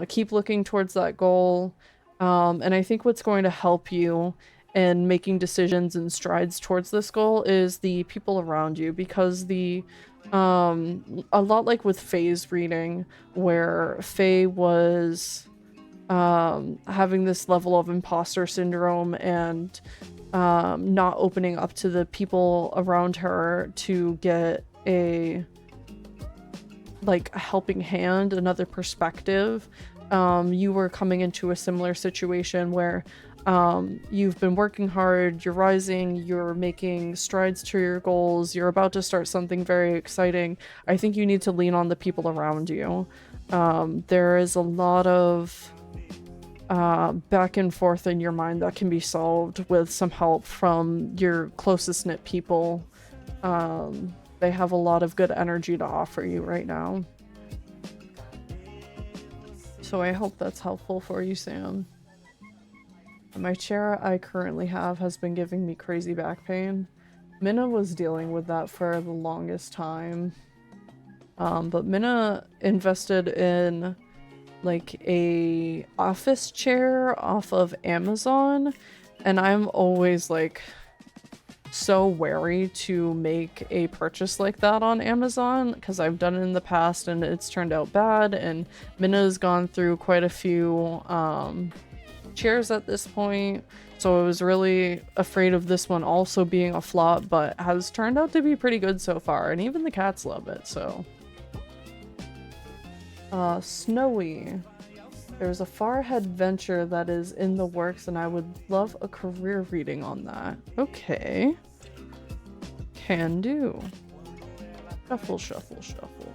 Speaker 1: Keep looking towards that goal. And I think what's going to help you in making decisions and strides towards this goal is the people around you, because the a lot like with Faye's reading, where Faye was having this level of imposter syndrome and not opening up to the people around her to get a helping hand, another perspective. You were coming into a similar situation where you've been working hard, you're rising, you're making strides to your goals, you're about to start something very exciting. I think you need to lean on the people around you. There is a lot of back and forth in your mind that can be solved with some help from your closest knit people. They have a lot of good energy to offer you right now. So I hope that's helpful for you, Sam. My chair I currently have has been giving me crazy back pain. Minna was dealing with that for the longest time. But Minna invested in like a office chair off of Amazon, and I'm always like so wary to make a purchase like that on Amazon because I've done it in the past and it's turned out bad, and Minna's gone through quite a few chairs at this point, so I was really afraid of this one also being a flop, but has turned out to be pretty good so far, and even the cats love it. So Snowy, there's a far ahead venture that is in the works and I would love a career reading on that. Okay, can do. Shuffle, shuffle, shuffle.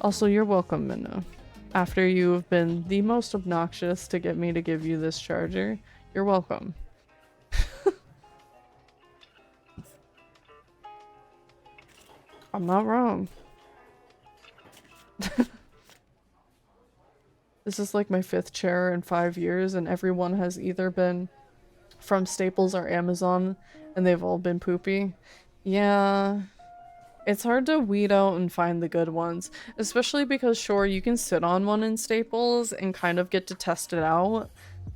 Speaker 1: Also, you're welcome, Minna. After you have been the most obnoxious to get me to give you this charger, you're welcome. I'm not wrong. This is like my 5th chair in 5 years, and everyone has either been from Staples or Amazon, and they've all been poopy. Yeah. It's hard to weed out and find the good ones, especially because sure, you can sit on one in Staples and kind of get to test it out,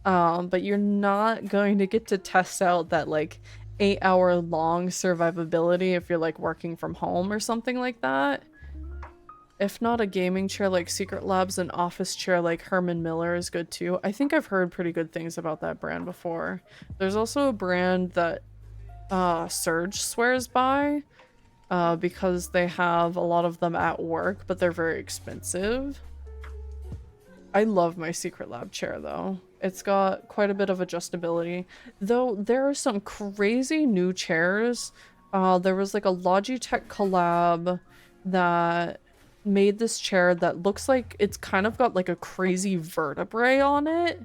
Speaker 1: but you're not going to get to test out that like 8-hour long survivability if you're like working from home or something like that. If not a gaming chair like Secret Labs, an office chair like Herman Miller is good too. I think I've heard pretty good things about that brand before. There's also a brand that Surge swears by because they have a lot of them at work, but they're very expensive. I love my Secret Lab chair though. It's got quite a bit of adjustability. Though there are some crazy new chairs. There was like a Logitech collab that made this chair that looks like it's kind of got like a crazy vertebrae on it.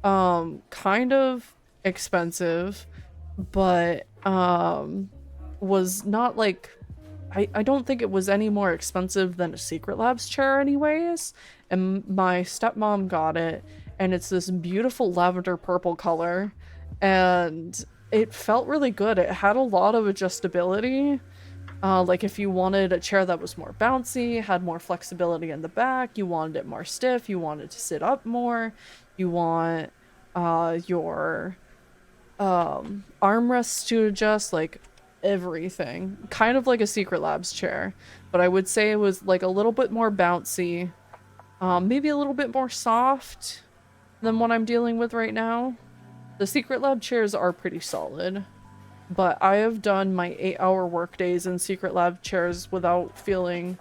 Speaker 1: Kind of expensive, but was not like I don't think it was any more expensive than a Secret Labs chair anyways. And my stepmom got it, and it's this beautiful lavender purple color, and it felt really good. It had a lot of adjustability. Like if you wanted a chair that was more bouncy, had more flexibility in the back, you wanted it more stiff, you wanted to sit up more, you want your armrests to adjust, like everything. Kind of like a Secret Labs chair, but I would say it was like a little bit more bouncy, maybe a little bit more soft than what I'm dealing with right now. The Secret Lab chairs are pretty solid, but I have done my 8-hour work days in Secret Lab chairs without feeling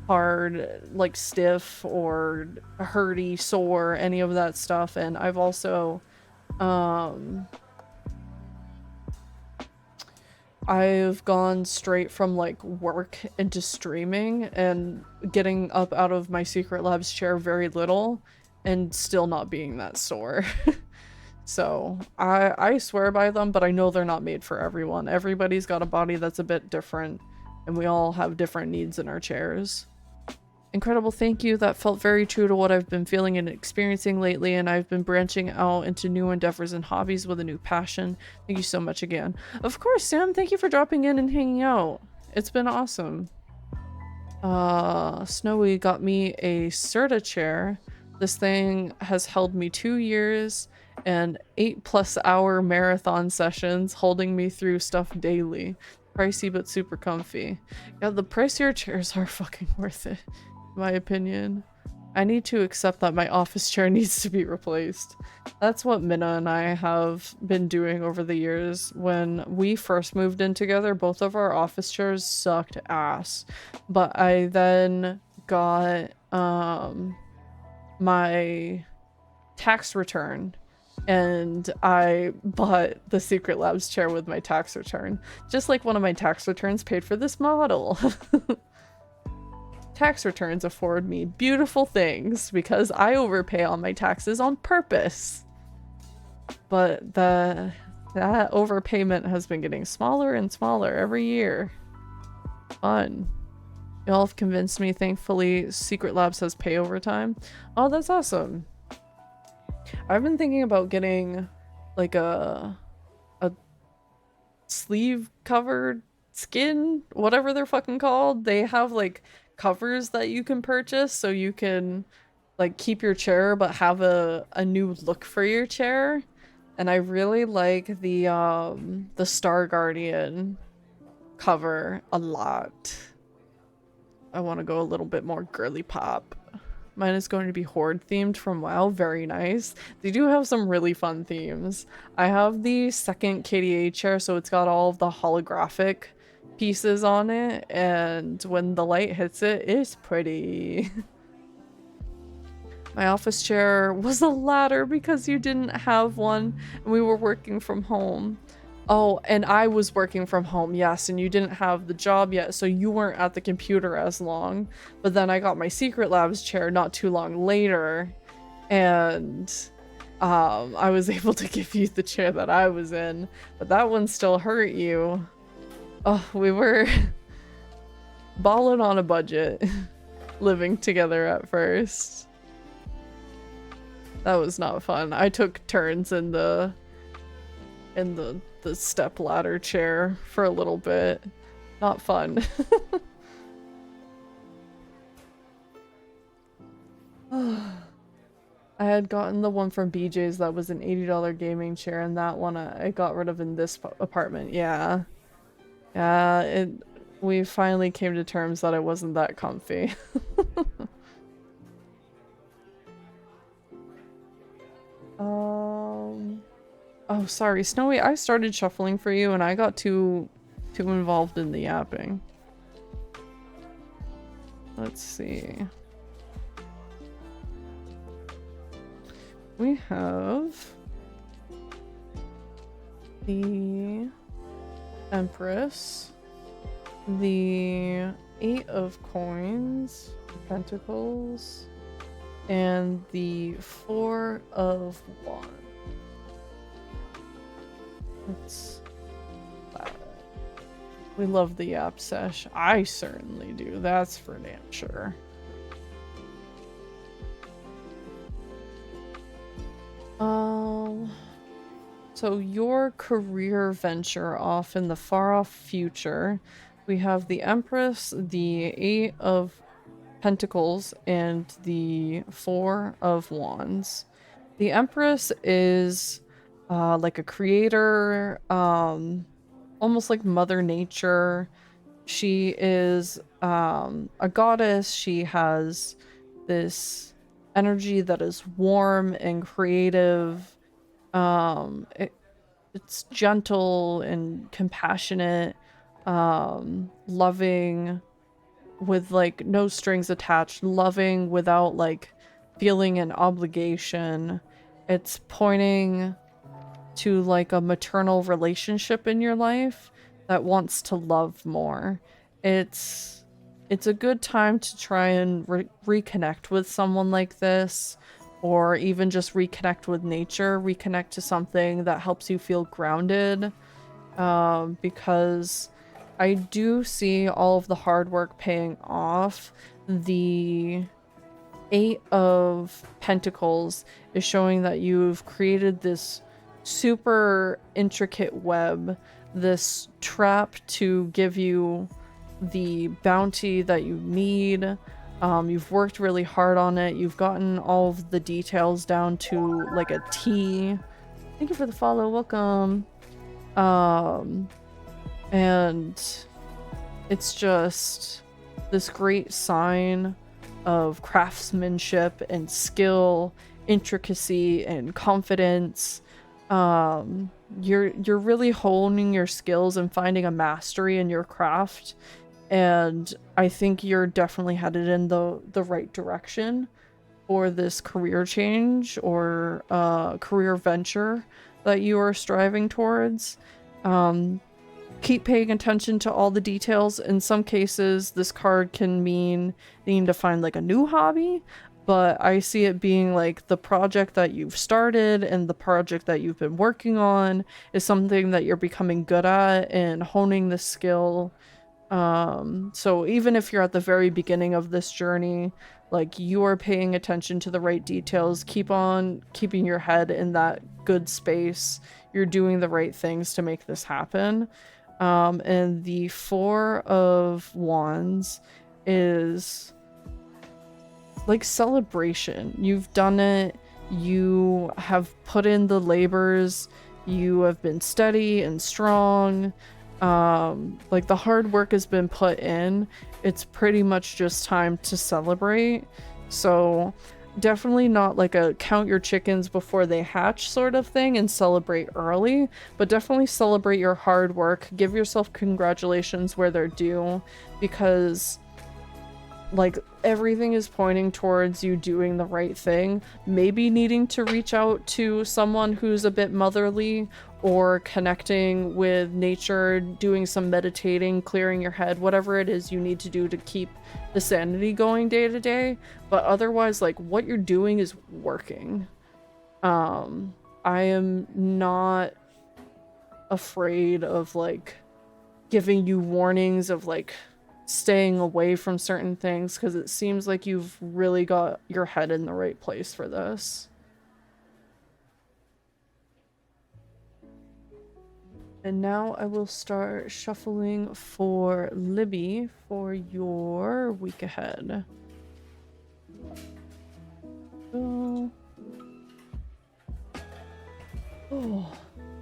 Speaker 1: hard, like stiff or hurty, sore, any of that stuff. And I've also I've gone straight from like work into streaming and getting up out of my Secret Labs chair very little and still not being that sore. So I swear by them, but I know they're not made for everyone. Everybody's got a body that's a bit different, and we all have different needs in our chairs. Incredible, thank you. That felt very true to what I've been feeling and experiencing lately, and I've been branching out into new endeavors and hobbies with a new passion. Thank you so much again. Of course, Sam, thank you for dropping in and hanging out. It's been awesome. Snowy got me a Serta chair. This thing has held me 2 years and 8+ hour marathon sessions, holding me through stuff daily. Pricey but super comfy. Yeah, the pricier chairs are fucking worth it, in my opinion. I need to accept that my office chair needs to be replaced. That's what Minna and I have been doing over the years. When we first moved in together, both of our office chairs sucked ass. But I then got my tax return, and I bought the Secret Labs chair with my tax return. Just like one of my tax returns paid for this model. Tax returns afford me beautiful things because I overpay on my taxes on purpose. But that overpayment has been getting smaller and smaller every year. Fun. Y'all have convinced me. Thankfully, Secret Labs has pay overtime. Oh, that's awesome. I've been thinking about getting like a sleeve covered skin, whatever they're fucking called. They have like covers that you can purchase so you can like keep your chair but have a new look for your chair. And I really like the Star Guardian cover a lot. I want to go a little bit more girly pop. Mine is going to be Horde themed from WoW. Very nice. They do have some really fun themes. I have the second KDA chair, so it's got all of the holographic pieces on it, and when the light hits it, it's pretty. My office chair was a ladder because you didn't have one and we were working from home. Oh, and I was working from home, yes, and you didn't have the job yet, so you weren't at the computer as long. But then I got my Secret Labs chair not too long later, and I was able to give you the chair that I was in, but that one still hurt you. Oh, we were balling on a budget, living together at first. That was not fun. I took turns in the step ladder chair for a little bit. Not fun. I had gotten the one from BJ's that was an $80 gaming chair, and that one I got rid of in this apartment. Yeah. Yeah, we finally came to terms that it wasn't that comfy. Oh, sorry, Snowy, I started shuffling for you and I got too involved in the yapping. Let's see. We have the Empress, the 8 of Coins, Pentacles, and the 4 of Wands. It's we love the yap sesh. I certainly do, that's for damn sure. So your career venture off in the far off future, we have the Empress, the 8 of Pentacles, and the 4 of Wands. The Empress is like a creator, almost like Mother Nature. She is a goddess. She has this energy that is warm and creative. It's gentle and compassionate, loving with like no strings attached, loving without like feeling an obligation. It's pointing to like a maternal relationship in your life that wants to love more. It's a good time to try and reconnect with someone like this, or even just reconnect with nature, reconnect to something that helps you feel grounded, because I do see all of the hard work paying off. The 8 of Pentacles is showing that you've created this super intricate web, this trap to give you the bounty that you need. You've worked really hard on it. You've gotten all of the details down to like a T. Thank you for the follow. Welcome. And it's just this great sign of craftsmanship and skill, intricacy and confidence. You're really honing your skills and finding a mastery in your craft, and I think you're definitely headed in the right direction for this career change or career venture that you are striving towards. Keep paying attention to all the details. In some cases, this card can mean needing to find like a new hobby, but I see it being like the project that you've started and the project that you've been working on is something that you're becoming good at and honing the skill. So even if you're at the very beginning of this journey, like you are paying attention to the right details, keep on keeping your head in that good space. You're doing the right things to make this happen. And the 4 of Wands is like celebration. You've done it. You have put in the labors. You have been steady and strong. Like the hard work has been put in. It's pretty much just time to celebrate. So definitely not like a count your chickens before they hatch sort of thing and celebrate early, but definitely celebrate your hard work. Give yourself congratulations where they're due, because like everything is pointing towards you doing the right thing. Maybe needing to reach out to someone who's a bit motherly, or connecting with nature, doing some meditating, clearing your head, whatever it is you need to do to keep the sanity going day to day. But otherwise, like what you're doing is working. I am not afraid of like giving you warnings of like staying away from certain things, because it seems like you've really got your head in the right place for this. And now I will start shuffling for Libby for your week ahead. Oh.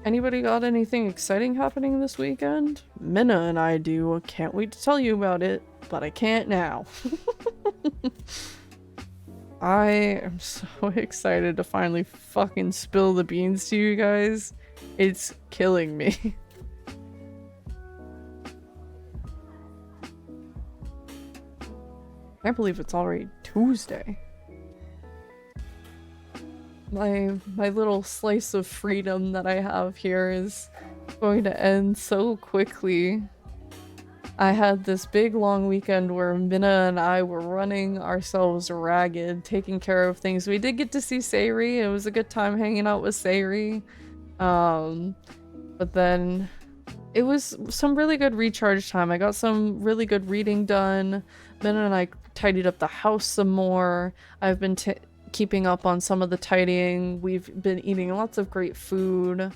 Speaker 1: Anybody got anything exciting happening this weekend? Minna and I do. Can't wait to tell you about it, but I can't now. I am so excited to finally fucking spill the beans to you guys. It's killing me. I can't believe it's already Tuesday. My little slice of freedom that I have here is going to end so quickly. I had this big long weekend where Minna and I were running ourselves ragged, taking care of things. We did get to see Sayri. It was a good time hanging out with Sayri. But then it was some really good recharge time. I got some really good reading done. Minna and I tidied up the house some more. I've been keeping up on some of the tidying. We've been eating lots of great food.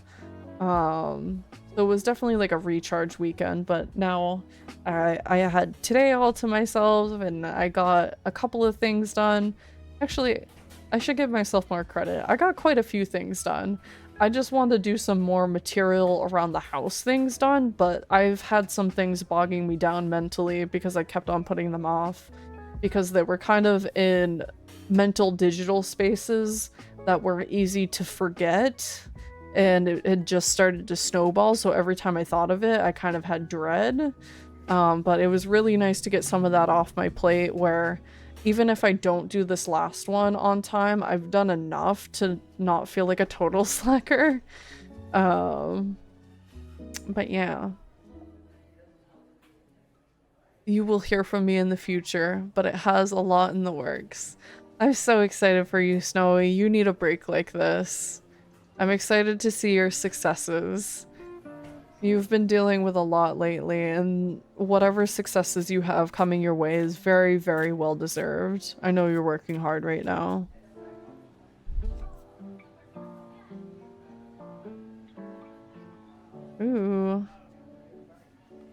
Speaker 1: So it was definitely like a recharge weekend, but now I had today all to myself and I got a couple of things done. Actually, I should give myself more credit. I got quite a few things done. I just wanted to do some more material around the house things done, but I've had some things bogging me down mentally because I kept on putting them off because they were kind of in mental digital spaces that were easy to forget, and it had just started to snowball, so every time I thought of it I kind of had dread. But it was really nice to get some of that off my plate where even if I don't do this last one on time, I've done enough to not feel like a total slacker. But yeah. You will hear from me in the future, but it has a lot in the works. I'm so excited for you, Snowy. You need a break like this. I'm excited to see your successes. You've been dealing with a lot lately, and whatever successes you have coming your way is very, very well deserved. I know you're working hard right now. Ooh.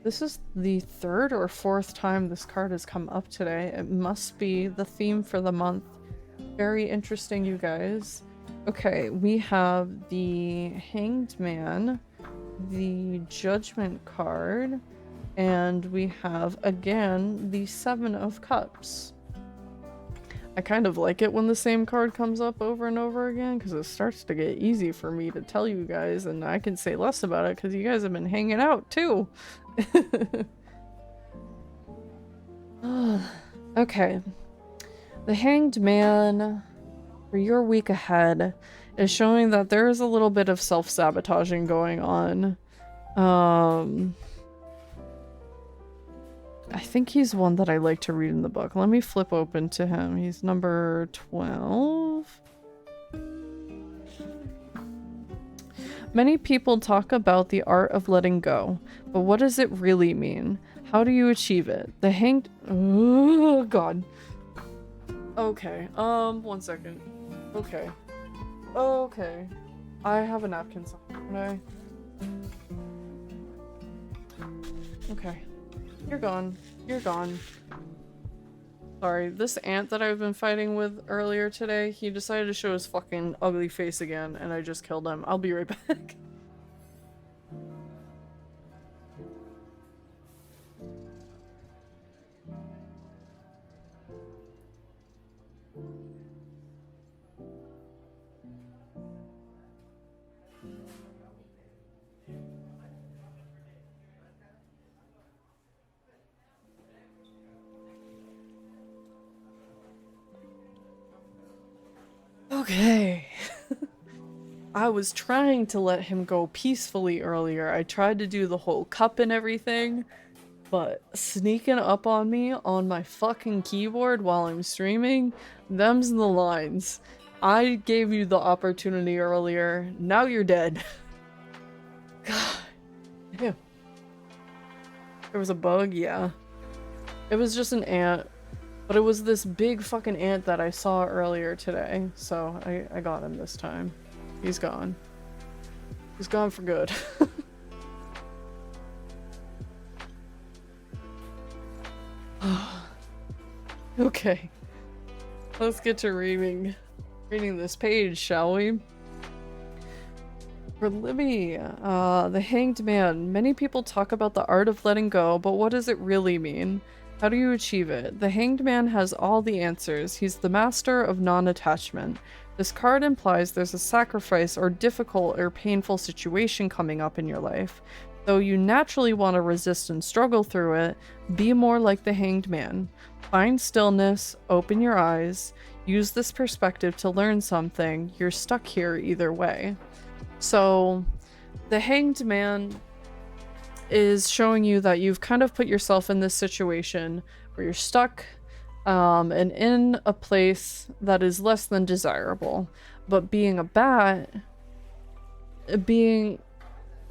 Speaker 1: This is the third or fourth time this card has come up today. It must be the theme for the month. Very interesting, you guys. Okay, we have the Hanged Man, the Judgment card, and we have, again, the Seven of Cups. I kind of like it when the same card comes up over and over again, because it starts to get easy for me to tell you guys, and I can say less about it, because you guys have been hanging out, too. Okay. The Hanged Man, for your week ahead, is showing that there is a little bit of self-sabotaging going on. I think he's one that I like to read in the book. Let me flip open to him. He's number 12. Many people talk about the art of letting go, but what does it really mean? How do you achieve it? The Hanged... Oh, God. Okay, 1 second. Okay. Okay. I have a napkin somewhere. Okay. You're gone. You're gone. Sorry, this ant that I've been fighting with earlier today, he decided to show his fucking ugly face again, and I just killed him. I'll be right back. Okay. I was trying to let him go peacefully earlier. I tried to do the whole cup and everything, but sneaking up on me on my fucking keyboard while I'm streaming, them's the lines. I gave you the opportunity earlier, now you're dead. God. Damn. There was a bug? Yeah. It was just an ant. But it was this big fucking ant that I saw earlier today, so I got him this time. He's gone. He's gone for good. Okay. Let's get to reading this page, shall we? For Libby, the Hanged Man. Many people talk about the art of letting go, but what does it really mean? How do you achieve it? The Hanged Man has all the answers. He's the master of non-attachment. This card implies there's a sacrifice or difficult or painful situation coming up in your life. Though you naturally want to resist and struggle through it, be more like the Hanged Man. Find stillness, open your eyes, use this perspective to learn something. You're stuck here either way. So, the Hanged Man is showing you that you've kind of put yourself in this situation where you're stuck and in a place that is less than desirable. But being a bat, being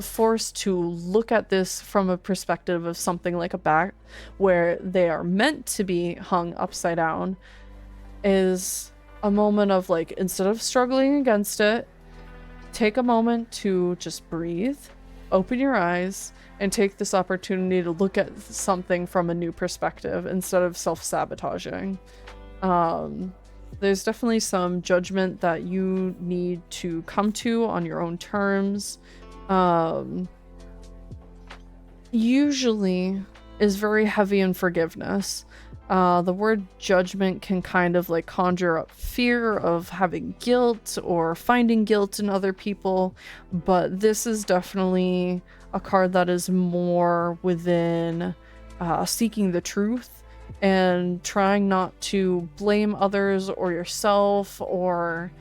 Speaker 1: forced to look at this from a perspective of something like a bat, where they are meant to be hung upside down, is a moment of like, instead of struggling against it, take a moment to just breathe, open your eyes, and take this opportunity to look at something from a new perspective instead of self-sabotaging. There's definitely some judgment that you need to come to on your own terms. Usually is very heavy in forgiveness. The word judgment can kind of like conjure up fear of having guilt or finding guilt in other people, but this is definitely a card that is more within seeking the truth and trying not to blame others or yourself, or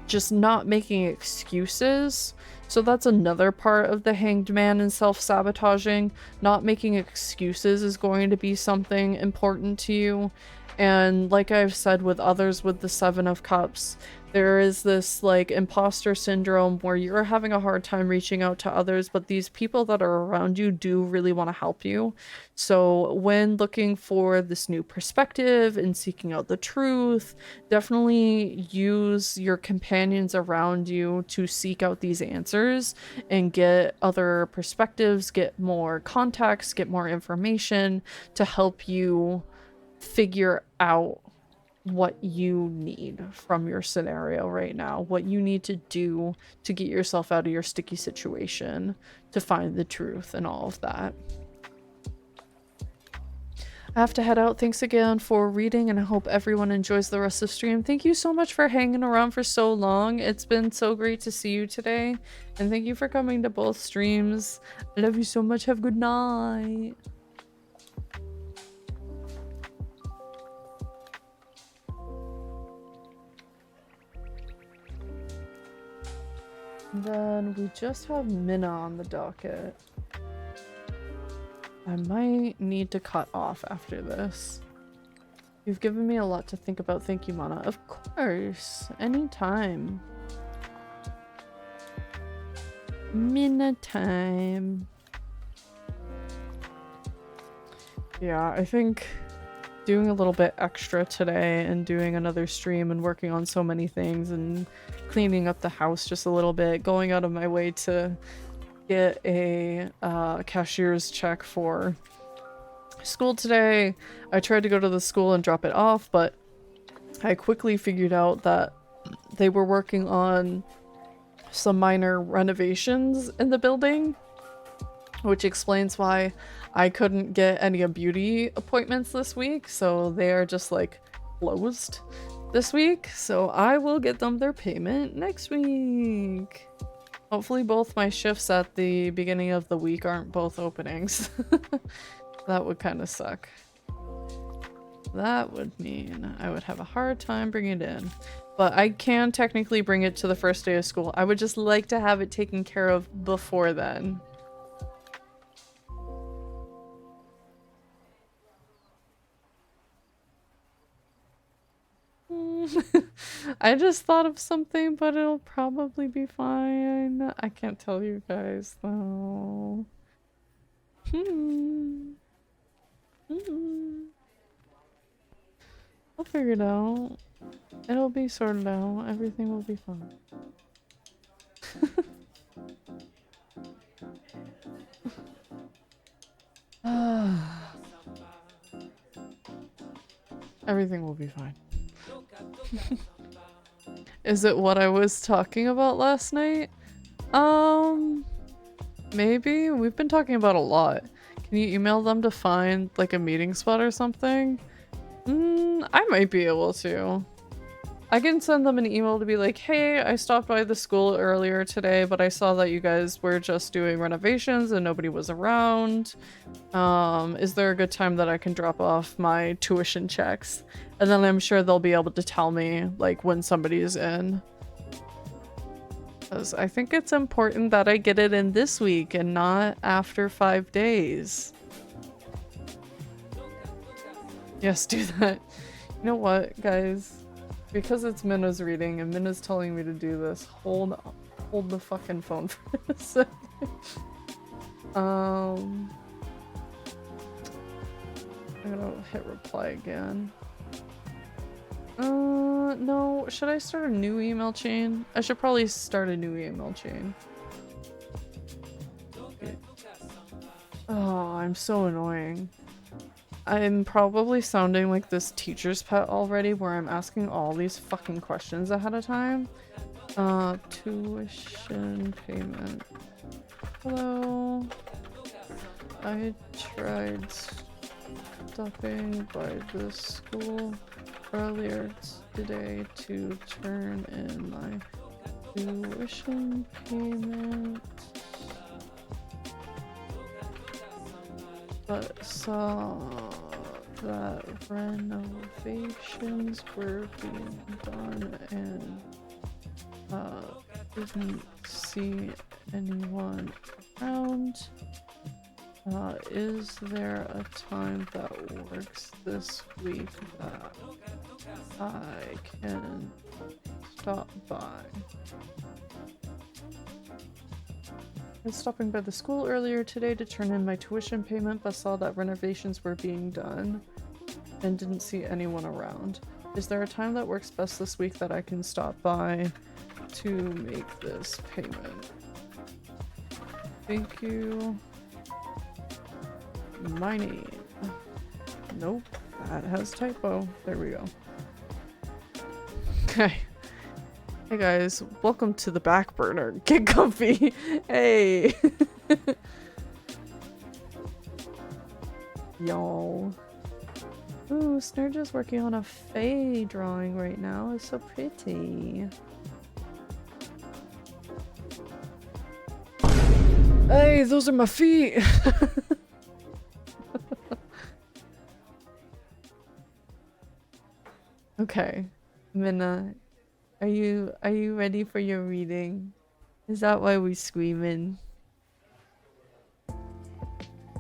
Speaker 1: just not making excuses. So that's another part of the Hanged Man and self-sabotaging. Not making excuses is going to be something important to you. And like I've said with others with the Seven of Cups, there is this like imposter syndrome where you're having a hard time reaching out to others, but these people that are around you do really want to help you. So when looking for this new perspective and seeking out the truth, definitely use your companions around you to seek out these answers and get other perspectives, get more contacts, get more information to help you figure out what you need from your scenario right now, what you need to do to get yourself out of your sticky situation, to find the truth and all of that. I have to head out. Thanks again for reading, and I hope everyone enjoys the rest of the stream. Thank you so much for hanging around for so long. It's been so great to see you today, and thank you for coming to both streams. I love you so much. Have a good night. Then we just have Minna on the docket. I might need to cut off after this. You've given me a lot to think about. Thank you, Mana. Of course. Anytime. Minna time. Yeah, I think doing a little bit extra today and doing another stream and working on so many things and cleaning up the house just a little bit, going out of my way to get a cashier's check for school today. I tried to go to the school and drop it off, but I quickly figured out that they were working on some minor renovations in the building, which explains why I couldn't get any beauty appointments this week. So they are just like closed this week. So I will get them their payment next week. Hopefully both my shifts at the beginning of the week aren't both openings. That would kind of suck. That would mean I would have a hard time bringing it in. But I can technically bring it to the first day of school. I would just like to have it taken care of before then. I just thought of something, but it'll probably be fine. I can't tell you guys though. I'll figure it out. It'll be sorted out. Everything will be fine. Everything will be fine. Is it what I was talking about last night? Maybe. We've been talking about a lot. Can you email them to find like a meeting spot or something? I might be able to. I can send them an email to be like, hey, I stopped by the school earlier today, but I saw that you guys were just doing renovations and nobody was around. Is there a good time that I can drop off my tuition checks? And then I'm sure they'll be able to tell me, like, when somebody's in. Because I think it's important that I get it in this week and not after 5 days. Yes, do that. You know what, guys? Because it's Minna's reading and Minna's telling me to do this, hold the fucking phone for a second. I'm gonna hit reply again. No, should I start a new email chain? I should probably start a new email chain. Oh, I'm so annoying. I'm probably sounding like this teacher's pet already where I'm asking all these fucking questions ahead of time. Tuition payment. Hello. I tried stopping by the school earlier today to turn in my tuition payment, but saw that renovations were being done and didn't see anyone around. Is there a time that works this week that I can stop by? I was stopping by the school earlier today to turn in my tuition payment, but saw that renovations were being done and didn't see anyone around. Is there a time that works best this week that I can stop by to make this payment? Thank you. My name. Nope, that has typo. There we go. Okay. Hey guys, welcome to the back burner. Get comfy. Hey. Y'all. Ooh, Snurge is working on a Fae drawing right now. It's so pretty. Hey, those are my feet. Okay, Minna, are you ready for your reading? Is that why we screaming?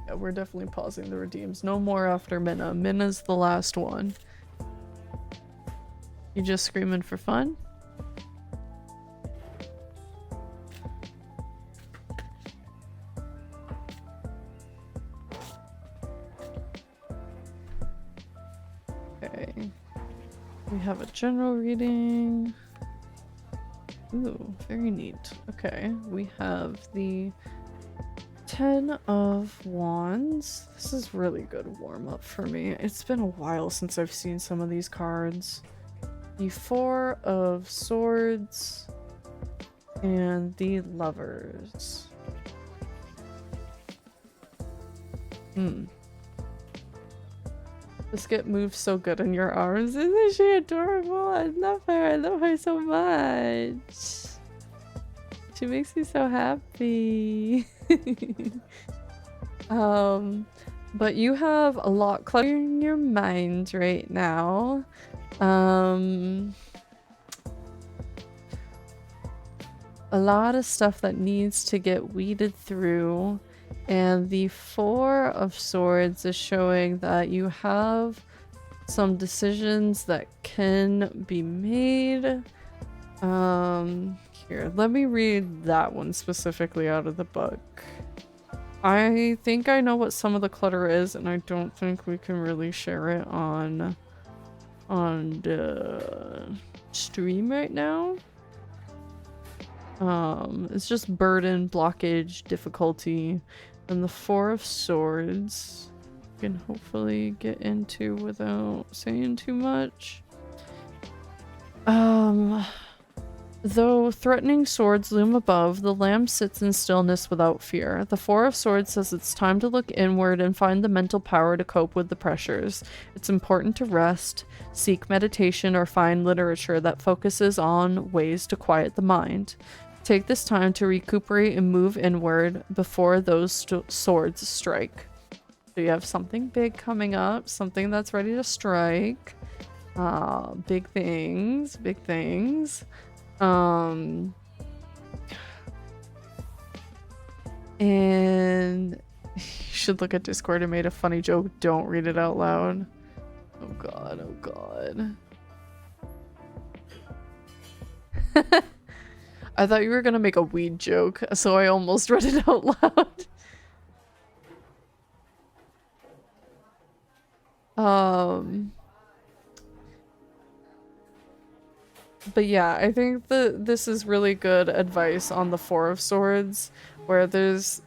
Speaker 1: Yeah, we're definitely pausing the redeems. No more after Minna. Minna's the last one. You just screaming for fun? Okay. We have a general reading. Ooh, very neat. Okay, we have the 10 of Wands. This is really good warm-up for me. It's been a while since I've seen some of these cards. The 4 of Swords and the Lovers. Biscuit moves so good in your arms. Isn't she adorable? I love her. I love her so much. She makes me so happy. But you have a lot cluttering your mind right now. A lot of stuff that needs to get weeded through. And the 4 of Swords is showing that you have some decisions that can be made. Here, let me read that one specifically out of the book. I think I know what some of the clutter is, and I don't think we can really share it on the stream right now. It's just burden, blockage, difficulty, and the 4 of Swords you can hopefully get into without saying too much. Though threatening swords loom above, the lamb sits in stillness without fear. The Four of Swords says it's time to look inward and find the mental power to cope with the pressures. It's important to rest, seek meditation, or find literature that focuses on ways to quiet the mind. Take this time to recuperate and move inward before those swords strike. So you have something big coming up, something that's ready to strike. Big things, big things. And you should look at Discord. I made a funny joke. Don't read it out loud. Oh god, oh god. I thought you were gonna make a weed joke, so I almost read it out loud. But yeah, I think that this is really good advice on the Four of Swords, where there's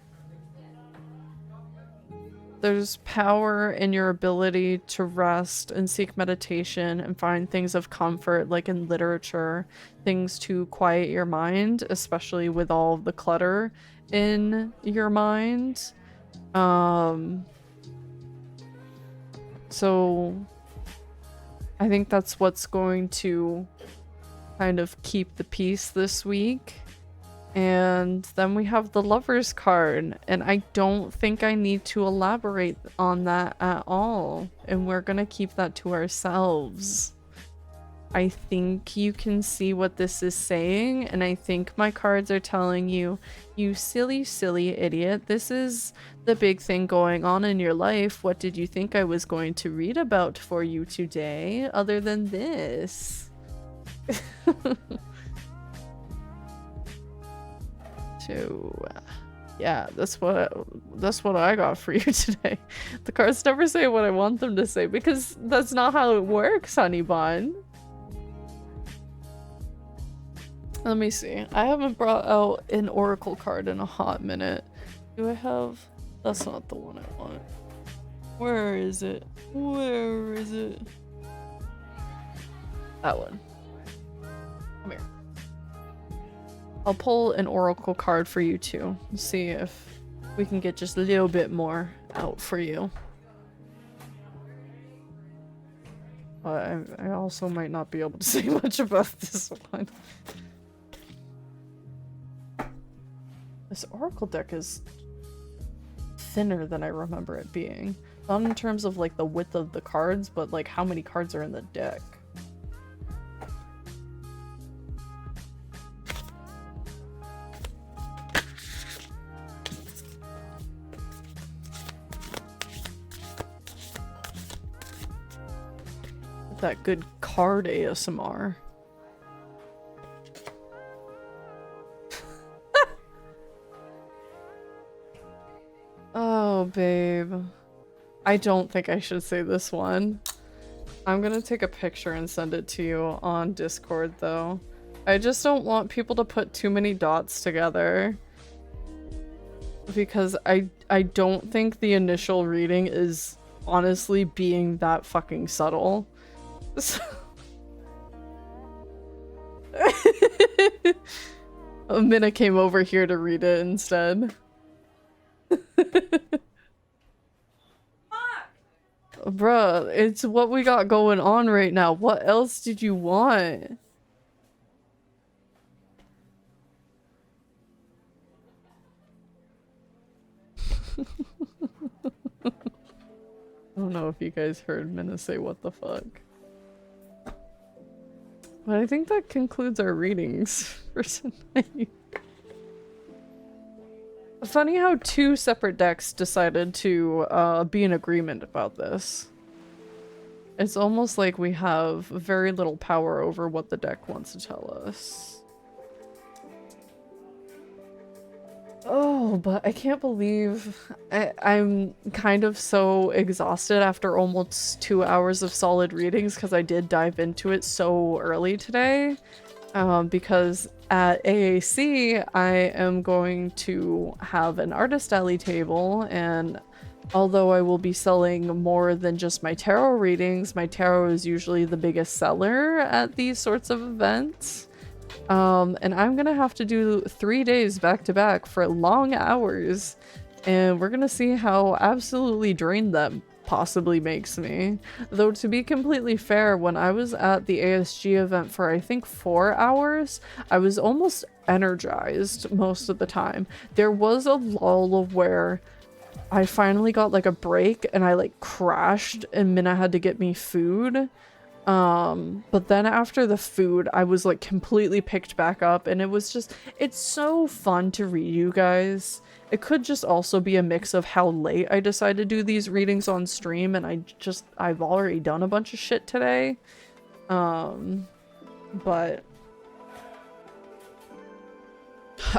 Speaker 1: power in your ability to rest and seek meditation and find things of comfort, like in literature, things to quiet your mind, especially with all the clutter in your mind. So I think that's what's going to kind of keep the peace this week. And then we have the Lover's card, and I don't think I need to elaborate on that at all, and we're gonna keep that to ourselves. I think you can see what this is saying, and I think my cards are telling you, you silly, silly idiot, this is the big thing going on in your life. What did you think I was going to read about for you today, other than this? So yeah, that's what I got for you today. The cards never say what I want them to say because that's not how it works, honey bun. Let me see. I haven't brought out an oracle card in a hot minute. Do I have? That's not the one I want. Where is it? Where is it? That one. Come here. I'll pull an oracle card for you too. See if we can get just a little bit more out for you. I also might not be able to say much about this one. This oracle deck is thinner than I remember it being. Not in terms of like the width of the cards, but like how many cards are in the deck. That good card ASMR. Oh, babe. I don't think I should say this one. I'm gonna take a picture and send it to you on Discord, though. I just don't want people to put too many dots together. Because I don't think the initial reading is honestly being that fucking subtle. So Minna came over here to read it instead. Bruh, it's what we got going on right now. What else did you want? I don't know if you guys heard Minna say what the fuck. But I think that concludes our readings for tonight. Funny how two separate decks decided to be in agreement about this. It's almost like we have very little power over what the deck wants to tell us. Oh, but I can't believe I'm kind of so exhausted after almost 2 hours of solid readings because I did dive into it so early today. Because at AAC, I am going to have an artist alley table, and although I will be selling more than just my tarot readings, my tarot is usually the biggest seller at these sorts of events. And I'm gonna have to do 3 days back to back for long hours, and we're gonna see how absolutely drained that possibly makes me. Though to be completely fair, when I was at the ASG event for I think 4 hours, I was almost energized most of the time. There was a lull of where I finally got like a break and I like crashed and Minna had to get me food. But then after the food, I was like completely picked back up, and it was just, it's so fun to read, you guys. It could just also be a mix of how late I decide to do these readings on stream, and I've already done a bunch of shit today. But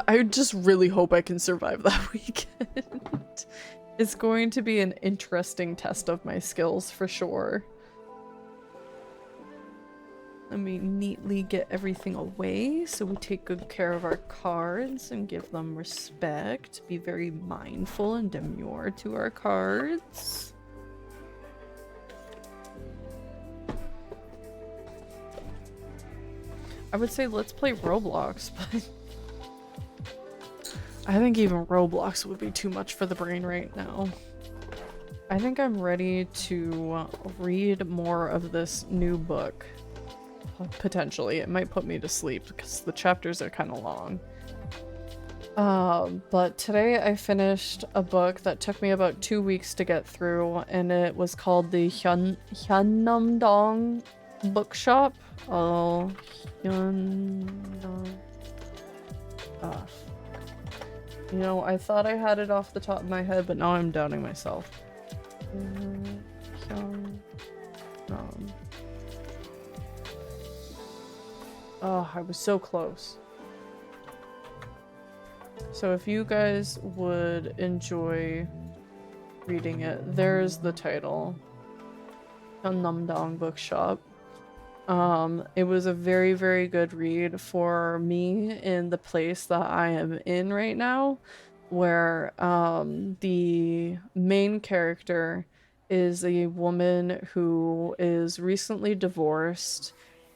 Speaker 1: I just really hope I can survive that weekend. It's going to be an interesting test of my skills for sure. Let me neatly get everything away so we take good care of our cards and give them respect. Be very mindful and demure to our cards. I would say let's play Roblox, but I think even Roblox would be too much for the brain right now. I think I'm ready to read more of this new book. Potentially. It might put me to sleep because the chapters are kind of long. But today I finished a book that took me about 2 weeks to get through, and it was called the Hyunnam-dong Bookshop. Oh, Hyunnam. You know, I thought I had it off the top of my head, but now I'm doubting myself. Hyunnam. Oh, I was so close. So if you guys would enjoy reading it, there's the title. Namdong Bookshop. It was a very, very good read for me in the place that I am in right now, where the main character is a woman who is recently divorced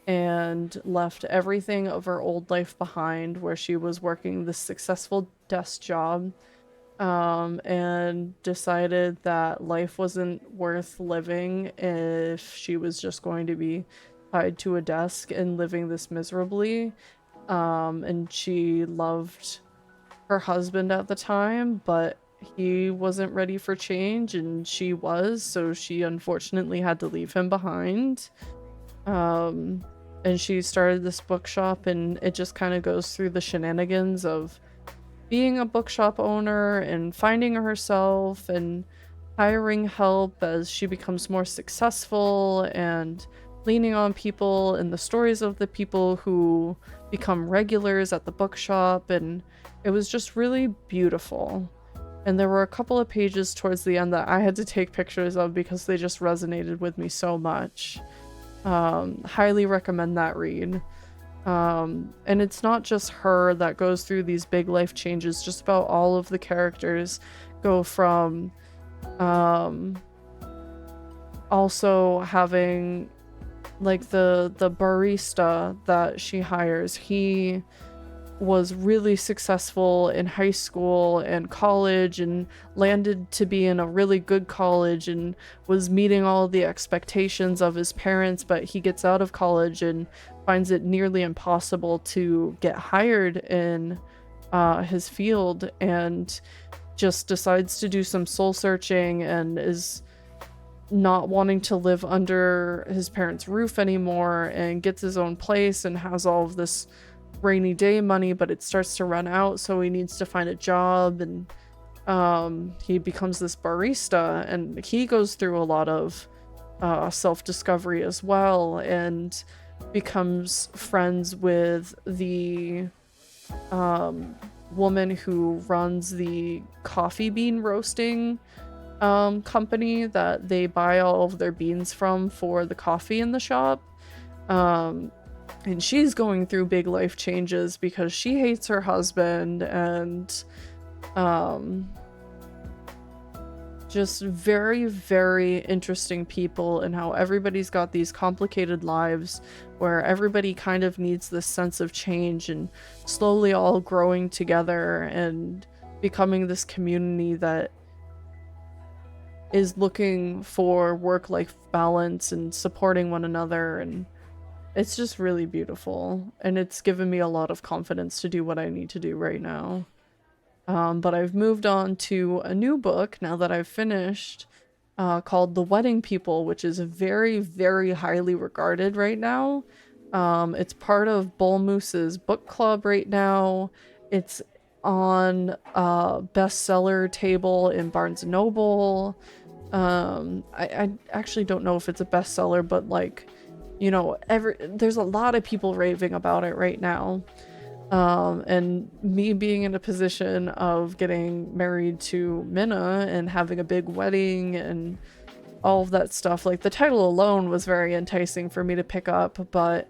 Speaker 1: and left everything of her old life behind, where she was working this successful desk job, and decided that life wasn't worth living if she was just going to be tied to a desk and living this miserably. And she loved her husband at the time, but he wasn't ready for change, and she was, so she unfortunately had to leave him behind. And she started this bookshop, and it just kind of goes through the shenanigans of being a bookshop owner and finding herself and hiring help as she becomes more successful and leaning on people and the stories of the people who become regulars at the bookshop. And it was just really beautiful. And there were a couple of pages towards the end that I had to take pictures of because they just resonated with me so much. Highly recommend that read. And it's not just her that goes through these big life changes, just about all of the characters go from also having like the barista that she hires. He was really successful in high school and college and landed to be in a really good college and was meeting all the expectations of his parents, but he gets out of college and finds it nearly impossible to get hired in his field, and just decides to do some soul searching and is not wanting to live under his parents' roof anymore, and gets his own place and has all of this rainy day money, but it starts to run out, so he needs to find a job. And he becomes this barista, and he goes through a lot of self-discovery as well, and becomes friends with the woman who runs the coffee bean roasting company that they buy all of their beans from for the coffee in the shop. And she's going through big life changes because she hates her husband, and just very, very interesting people, and how everybody's got these complicated lives where everybody kind of needs this sense of change and slowly all growing together and becoming this community that is looking for work-life balance and supporting one another. And it's just really beautiful, and it's given me a lot of confidence to do what I need to do right now. But I've moved on to a new book now that I've finished, called The Wedding People, which is very, very highly regarded right now. It's part of Bull Moose's book club right now. It's on bestseller table in Barnes& Noble. I actually don't know if it's a bestseller, but like, you know, there's a lot of people raving about it right now. And me being in a position of getting married to Minna and having a big wedding and all of that stuff, like the title alone was very enticing for me to pick up. But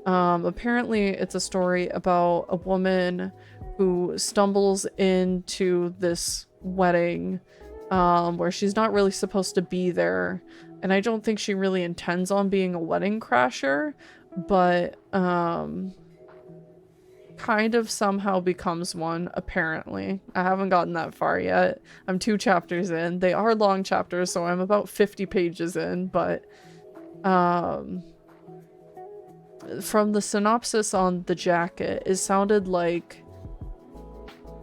Speaker 1: apparently it's a story about a woman who stumbles into this wedding where she's not really supposed to be there, and I don't think she really intends on being a wedding crasher, but kind of somehow becomes one, apparently. I haven't gotten that far yet. I'm 2 chapters in. They are long chapters, so I'm about 50 pages in, but from the synopsis on the jacket, it sounded like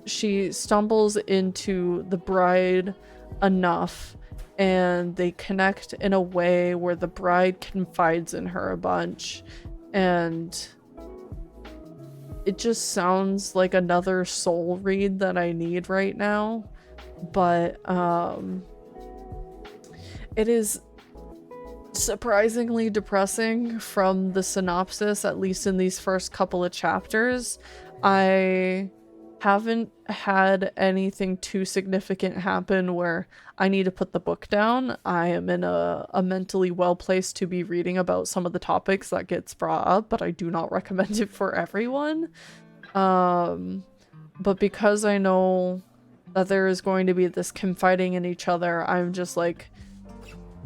Speaker 1: she stumbles into the bride enough and they connect in a way where the bride confides in her a bunch, and it just sounds like another soul read that I need right now. But it is surprisingly depressing from the synopsis, at least in these first couple of chapters. I haven't had anything too significant happen where I need to put the book down. I am in a mentally well place to be reading about some of the topics that gets brought up, but I do not recommend it for everyone. But because I know that there is going to be this confiding in each other, I'm just like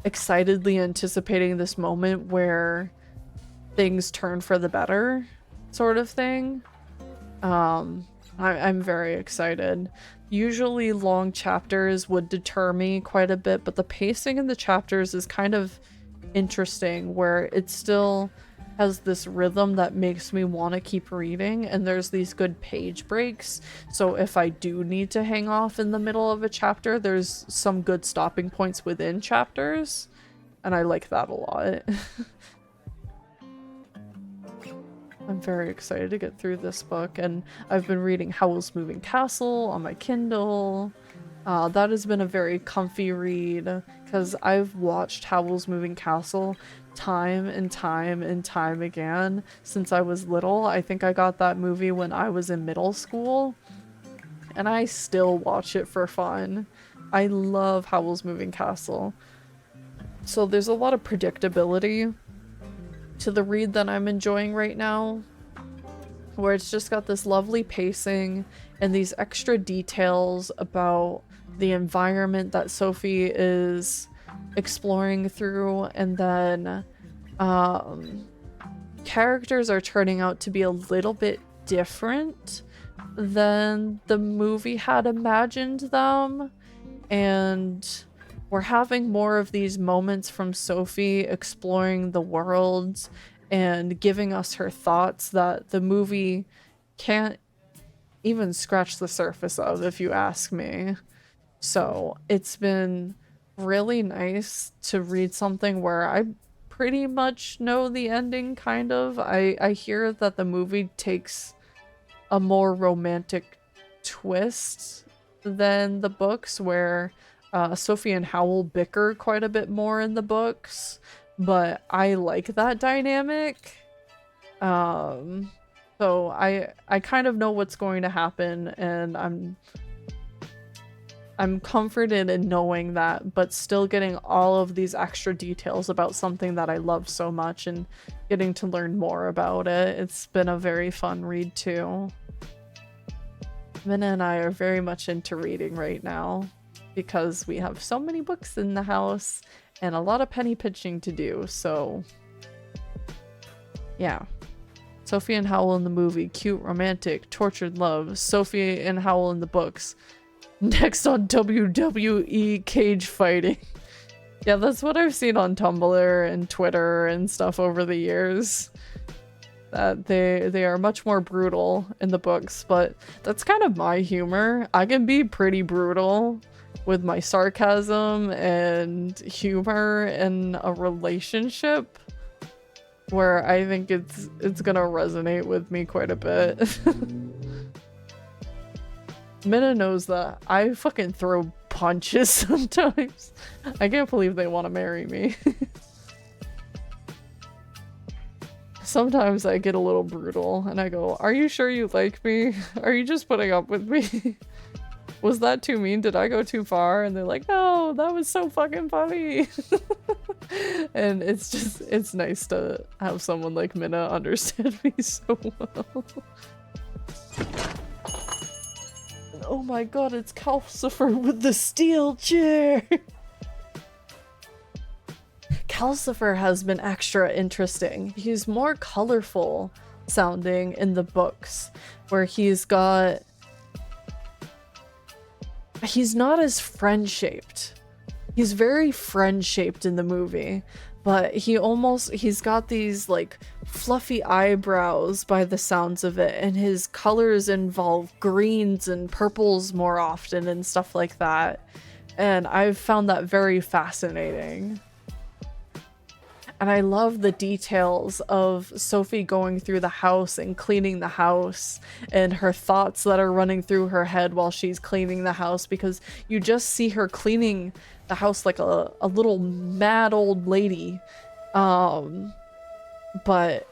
Speaker 1: excitedly anticipating this moment where things turn for the better, sort of thing. I'm very excited. Usually long chapters would deter me quite a bit, but the pacing in the chapters is kind of interesting, where it still has this rhythm that makes me want to keep reading, and there's these good page breaks, so if I do need to hang off in the middle of a chapter, there's some good stopping points within chapters, and I like that a lot. I'm very excited to get through this book, and I've been reading Howl's Moving Castle on my Kindle. That has been a very comfy read, because I've watched Howl's Moving Castle time and time and time again since I was little. I think I got that movie when I was in middle school, and I still watch it for fun. I love Howl's Moving Castle. So there's a lot of predictability to the read that I'm enjoying right now, where it's just got this lovely pacing and these extra details about the environment that Sophie is exploring through, and then characters are turning out to be a little bit different than the movie had imagined them, and we're having more of these moments from Sophie exploring the world and giving us her thoughts that the movie can't even scratch the surface of, if you ask me. So it's been really nice to read something where I pretty much know the ending, kind of. I hear that the movie takes a more romantic twist than the books, where Sophie and Howl bicker quite a bit more in the books, but I like that dynamic. So I kind of know what's going to happen, and I'm comforted in knowing that, but still getting all of these extra details about something that I love so much and getting to learn more about it. It's been a very fun read too. Minna and I are very much into reading right now. because we have so many books in the house and a lot of penny pitching to do, so yeah. Sophie and Howell in the movie, cute, romantic, tortured love. Sophie and Howell in the books. Next on WWE cage fighting. Yeah, that's what I've seen on Tumblr and Twitter and stuff over the years. That they are much more brutal in the books, but that's kind of my humor. I can be pretty brutal with my sarcasm and humor in a relationship where I think it's gonna resonate with me quite a bit. Minna knows that I fucking throw punches sometimes. I can't believe they want to marry me. Sometimes I get a little brutal and I go, "Are you sure you like me? Are you just putting up with me? Was that too mean? Did I go too far?" And they're like, "No, that was so fucking funny." And it's nice to have someone like Minna understand me so well. Oh my god, it's Calcifer with the steel chair! Calcifer has been extra interesting. He's more colorful sounding in the books, where he's not as friend-shaped. He's very friend-shaped in the movie, but he's got these like fluffy eyebrows by the sounds of it, and his colors involve greens and purples more often and stuff like that. And I've found that very fascinating. And I love the details of Sophie going through the house and cleaning the house, and her thoughts that are running through her head while she's cleaning the house, because you just see her cleaning the house like a little mad old lady. But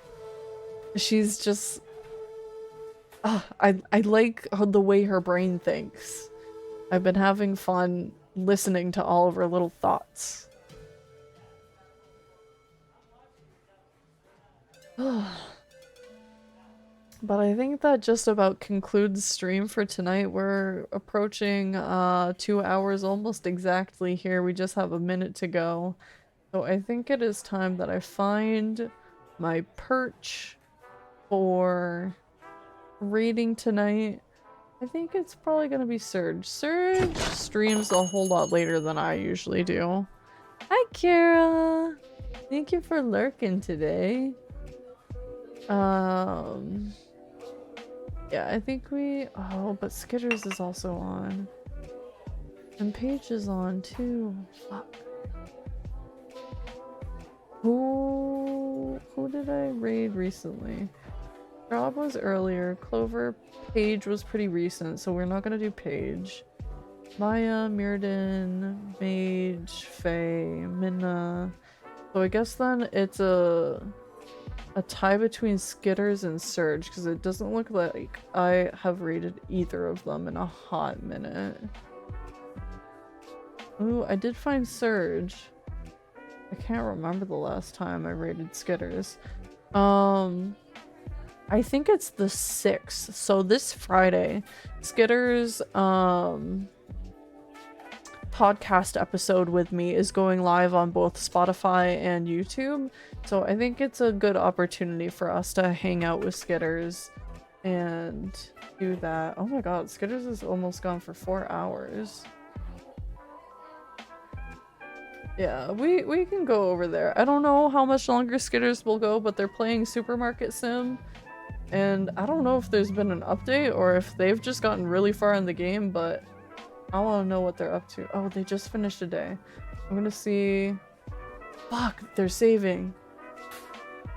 Speaker 1: she's just... I like the way her brain thinks. I've been having fun listening to all of her little thoughts. But I think that just about concludes stream for tonight. We're approaching 2 hours almost exactly here. We just have a minute to go. So I think it is time that I find my perch for reading tonight. I think it's probably gonna be Surge. Surge streams a whole lot later than I usually do. Hi, Kara! Thank you for lurking today. Yeah, I think oh, but Skitters is also on. And Paige is on too. Fuck. Who did I raid recently? Rob was earlier. Clover, Paige was pretty recent, so we're not gonna do Paige. Maya, Mirrodin, Mage, Faye, Minna. So I guess then it's a tie between Skitters and Surge, because it doesn't look like I have rated either of them in a hot minute. Ooh, I did find Surge. I can't remember the last time I rated Skitters. I think it's the 6th, so this Friday, Skitters, podcast episode with me is going live on both Spotify and YouTube, so I think it's a good opportunity for us to hang out with Skitters and do that. Oh my god, Skitters is almost gone for 4 hours. Yeah, we can go over there. I don't know how much longer Skitters will go, but they're playing Supermarket Sim, and I don't know if there's been an update or if they've just gotten really far in the game, but I want to know what they're up to. Oh, they just finished a day. I'm gonna see... Fuck, they're saving.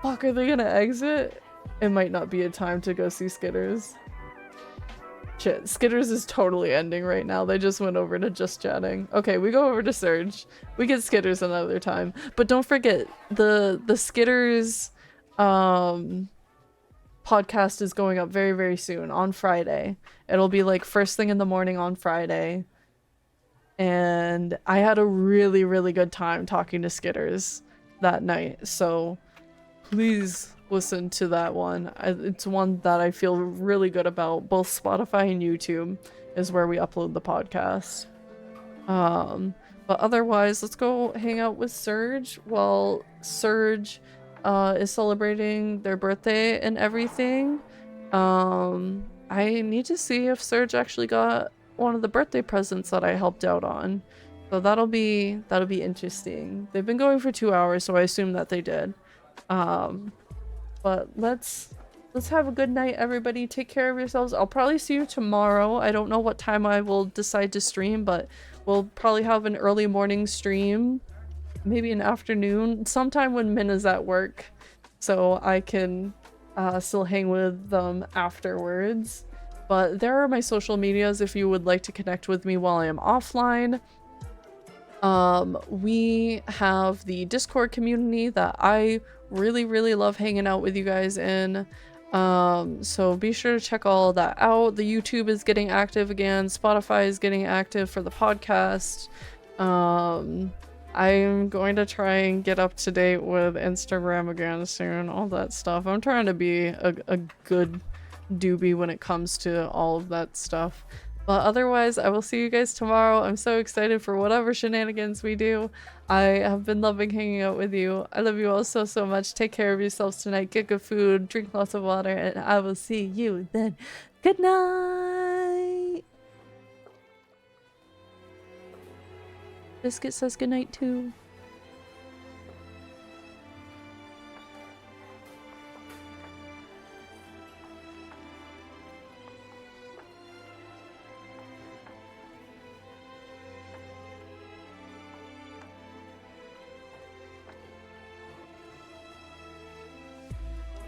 Speaker 1: Fuck, are they gonna exit? It might not be a time to go see Skitters. Shit, Skitters is totally ending right now. They just went over to just chatting. Okay, we go over to Surge. We get Skitters another time. But don't forget, the Skitters podcast is going up very, very soon on Friday. It'll be like first thing in the morning on Friday. And I had a really, really good time talking to Skitters that night. So please listen to that one. It's one that I feel really good about. Both Spotify and YouTube is where we upload the podcast. But otherwise, let's go hang out with Surge while Surge is celebrating their birthday and everything. I need to see if Surge actually got one of the birthday presents that I helped out on. So that'll be interesting. They've been going for 2 hours, so I assume that they did. But let's have a good night, everybody. Take care of yourselves. I'll probably see you tomorrow. I don't know what time I will decide to stream, but we'll probably have an early morning stream, maybe an afternoon, sometime when Min is at work, so I can still hang with them afterwards. But there are my social medias if you would like to connect with me while I am offline. We have the Discord community that I really love hanging out with you guys in. So be sure to check all that out. The YouTube is getting active again. Spotify is getting active for the podcast. I'm going to try and get up to date with Instagram again soon, all that stuff. I'm trying to be a good doobie when it comes to all of that stuff. But otherwise, I will see you guys tomorrow. I'm so excited for whatever shenanigans we do. I have been loving hanging out with you. I love you all so much. Take care of yourselves tonight. Get good food, drink lots of water, and I will see you then. Good night! Biscuit says good night too.